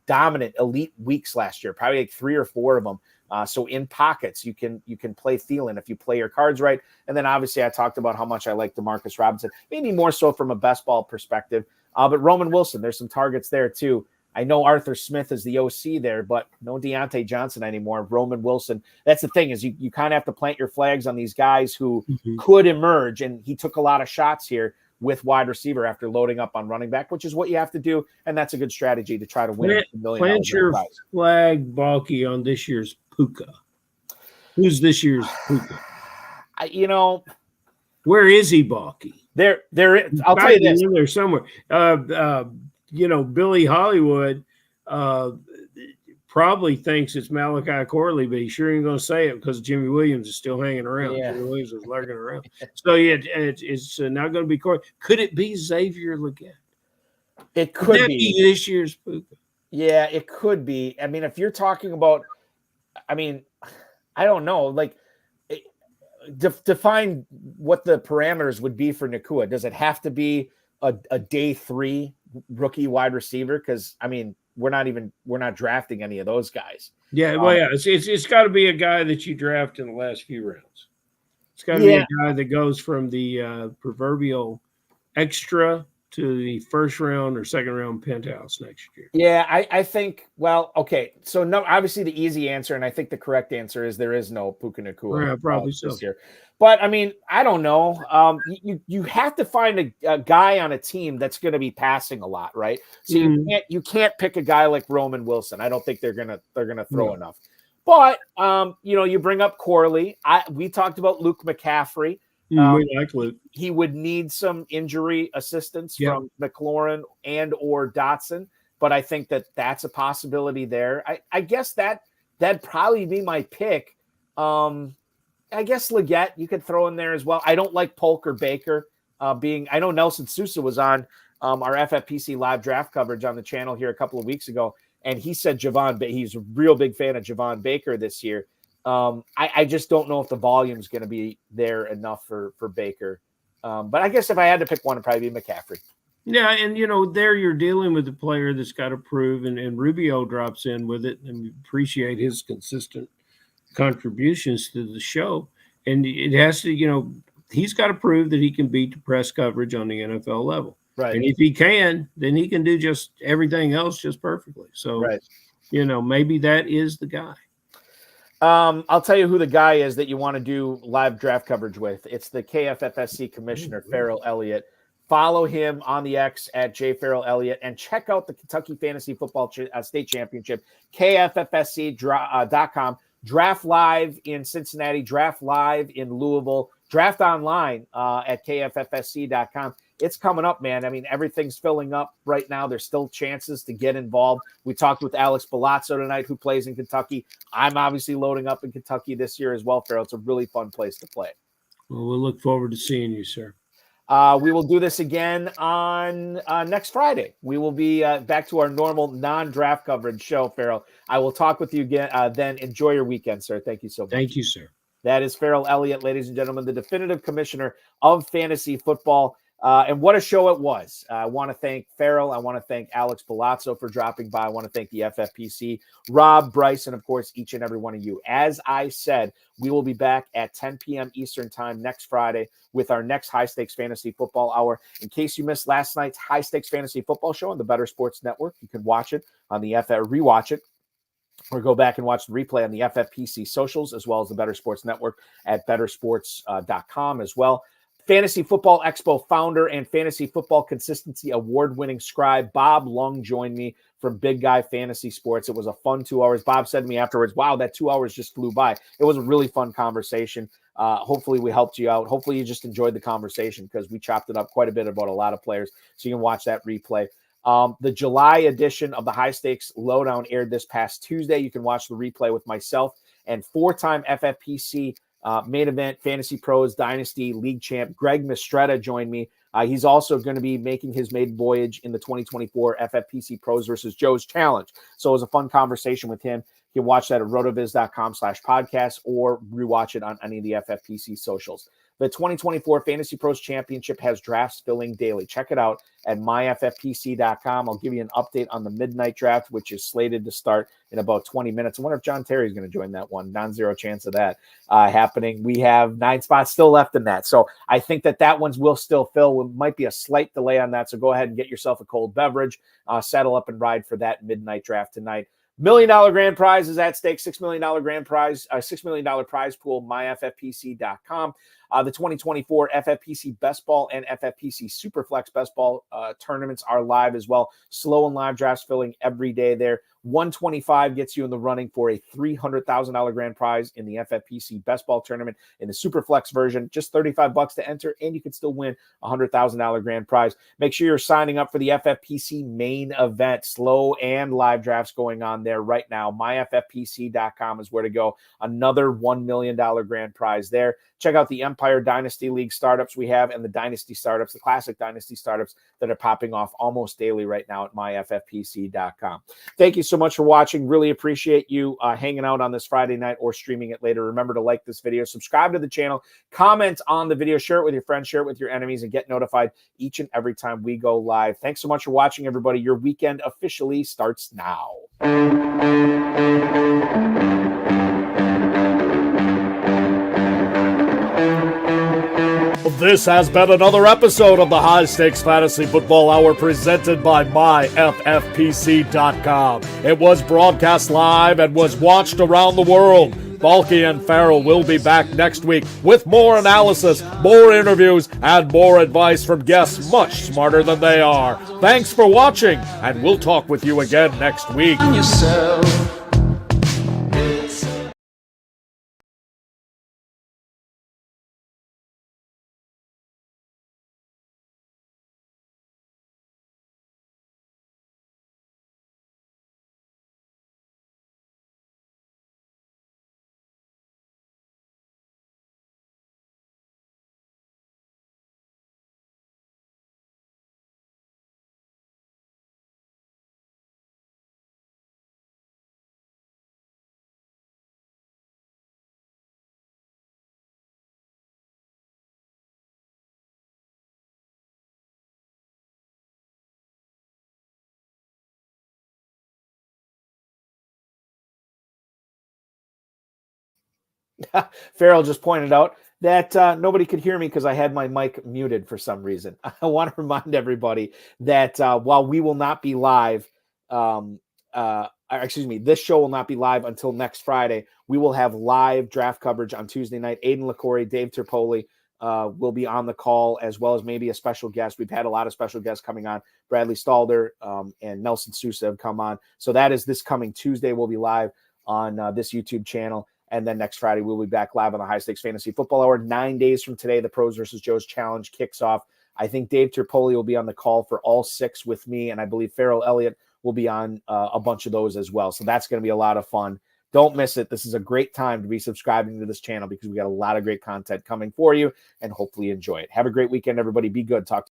dominant elite weeks last year, probably like 3 or 4 of them. So in pockets, you can play Thielen if you play your cards right. And then obviously I talked about how much I like DeMarcus Robinson, maybe more so from a best ball perspective. But Roman Wilson, there's some targets there too. I know Arthur Smith is the OC there, but no Deontay Johnson anymore. Roman Wilson. That's the thing is you kind of have to plant your flags on these guys who could emerge. And he took a lot of shots here with wide receiver after loading up on running back, which is what you have to do. And that's a good strategy to try to win $1 million. Plant your flag, Balky, on this year's Puka. Who's this year's Puka? Where is he, Balky? There. I'll tell you this. In there somewhere. Billy Hollywood probably thinks it's Malachi Corley, but he sure ain't going to say it because Jimmy Williams is still hanging around. Yeah. Jimmy Williams is lurking around. So, it's not going to be Corley. Could it be Xavier Legette? It could be this year's Puka. Yeah, it could be. I mean, if you're talking about, I don't know, like define what the parameters would be for Nacua. Does it have to be a day 3 rookie wide receiver? Because we're not drafting any of those guys. Yeah, it's got to be a guy that you draft in the last few rounds. It's got to be a guy that goes from the proverbial extra to the first round or second round penthouse next year. Yeah, I think. Well, okay. So no, obviously the easy answer, and I think the correct answer is there is no Puka Nacua. Yeah, probably so. This year. But I don't know. You have to find a guy on a team that's going to be passing a lot, right? So you can't pick a guy like Roman Wilson. I don't think they're gonna throw enough. But you bring up Corley. We talked about Luke McCaffrey. We like Luke. He would need some injury assistance from McLaurin and or Dotson, but I think that's a possibility there. I guess that'd probably be my pick. I guess Legette you could throw in there as well. I don't like Polk or Baker I know Nelson Sousa was on our FFPC live draft coverage on the channel here a couple of weeks ago. and he said he's a real big fan of Javon Baker this year. I just don't know if the volume is going to be there enough for Baker. But I guess if I had to pick one, it'd probably be McCaffrey. Yeah, and there you're dealing with a player that's got to prove, and Rubio drops in with it, and we appreciate his consistent contributions to the show. And it has to, he's got to prove that he can beat the press coverage on the NFL level. Right. And if he can, then he can do just everything else just perfectly. So, right. Maybe that is the guy. I'll tell you who the guy is that you want to do live draft coverage with. It's the KFFSC commissioner, Ferrell Elliott. Follow him on the X at jferrellelliott and check out the Kentucky Fantasy Football State Championship, KFFSC.com. Draft live in Cincinnati, draft live in Louisville, draft online at KFFSC.com. It's coming up, man. I mean, everything's filling up right now. There's still chances to get involved. We talked with Alex Bazo tonight, who plays in Kentucky. I'm obviously loading up in Kentucky this year as well, Ferrell. It's a really fun place to play. Well, we'll look forward to seeing you, sir. We will do this again on next Friday. We will be back to our normal non-draft coverage show, Ferrell. I will talk with you again then. Enjoy your weekend, sir. Thank you so much. Thank you, sir. That is Ferrell Elliott, ladies and gentlemen, the definitive commissioner of fantasy football. And what a show it was. I want to thank Ferrell. I want to thank Alex Bazo for dropping by. I want to thank the FFPC, Rob, Bryce, and, of course, each and every one of you. As I said, we will be back at 10 p.m. Eastern time next Friday with our next High Stakes Fantasy Football Hour. In case you missed last night's High Stakes Fantasy Football Show on the Better Sports Network, you can watch it on the rewatch it, or go back and watch the replay on the FFPC socials, as well as the Better Sports Network at bettersports.com as well. Fantasy Football Expo founder and Fantasy Football Consistency Award-winning scribe Bob Lung joined me from Big Guy Fantasy Sports. It was a fun 2 hours. Bob said to me afterwards, wow, that 2 hours just flew by. It was a really fun conversation. Hopefully we helped you out. Hopefully you just enjoyed the conversation, because we chopped it up quite a bit about a lot of players. So you can watch that replay. The July edition of the High Stakes Lowdown aired this past Tuesday. You can watch the replay with myself and four-time FFPC main event Fantasy Pros Dynasty League champ Greg Mistretta joined me. He's also going to be making his maiden voyage in the 2024 FFPC Pros versus Joe's Challenge. So it was a fun conversation with him. You can watch that at rotoviz.com/podcast or rewatch it on any of the FFPC socials. The 2024 Fantasy Pros Championship has drafts filling daily. Check it out at myffpc.com. I'll give you an update on the midnight draft, which is slated to start in about 20 minutes. I wonder if John Terry is going to join that one. Non-zero chance of that happening. We have 9 spots still left in that. So I think that one's will still fill. It might be a slight delay on that. So go ahead and get yourself a cold beverage, settle up and ride for that midnight draft tonight. $1 million grand prize is at stake. $6 million grand prize, $6 million prize pool, myffpc.com. The 2024 FFPC Best Ball and FFPC Superflex Best Ball tournaments are live as well. Slow and live drafts filling every day there. 125 gets you in the running for a $300,000 grand prize in the FFPC Best Ball tournament in the Superflex version. Just $35 to enter, and you can still win a $100,000 grand prize. Make sure you're signing up for the FFPC main event. Slow and live drafts going on there right now. myffpc.com is where to go. Another $1 million grand prize there. Check out the Empire Dynasty League startups we have and the Dynasty startups, the classic Dynasty startups that are popping off almost daily right now at myffpc.com. Thank you so much for watching. Really appreciate you hanging out on this Friday night or streaming it later. Remember to like this video, subscribe to the channel, comment on the video, share it with your friends, share it with your enemies, and get notified each and every time we go live. Thanks so much for watching, everybody. Your weekend officially starts now. This has been another episode of the High Stakes Fantasy Football Hour presented by myffpc.com. It was broadcast live and was watched around the world. Balky and Ferrell will be back next week with more analysis, more interviews, and more advice from guests much smarter than they are. Thanks for watching, and we'll talk with you again next week. Yourself. Ferrell just pointed out that nobody could hear me because I had my mic muted for some reason. I want to remind everybody that while we will not be live, this show will not be live until next Friday. We will have live draft coverage on Tuesday night. Aiden LaCory, Dave Terpoli will be on the call, as well as maybe a special guest. We've had a lot of special guests coming on. Bradley Stalder and Nelson Sousa have come on. So that is this coming Tuesday. We'll be live on this YouTube channel. And then next Friday, we'll be back live on the High Stakes Fantasy Football Hour. 9 days from today, the Pros versus Joes Challenge kicks off. I think Dave Terpoli will be on the call for all 6 with me, and I believe Ferrell Elliott will be on a bunch of those as well. So that's going to be a lot of fun. Don't miss it. This is a great time to be subscribing to this channel because we got a lot of great content coming for you, and hopefully enjoy it. Have a great weekend, everybody. Be good. Talk to you.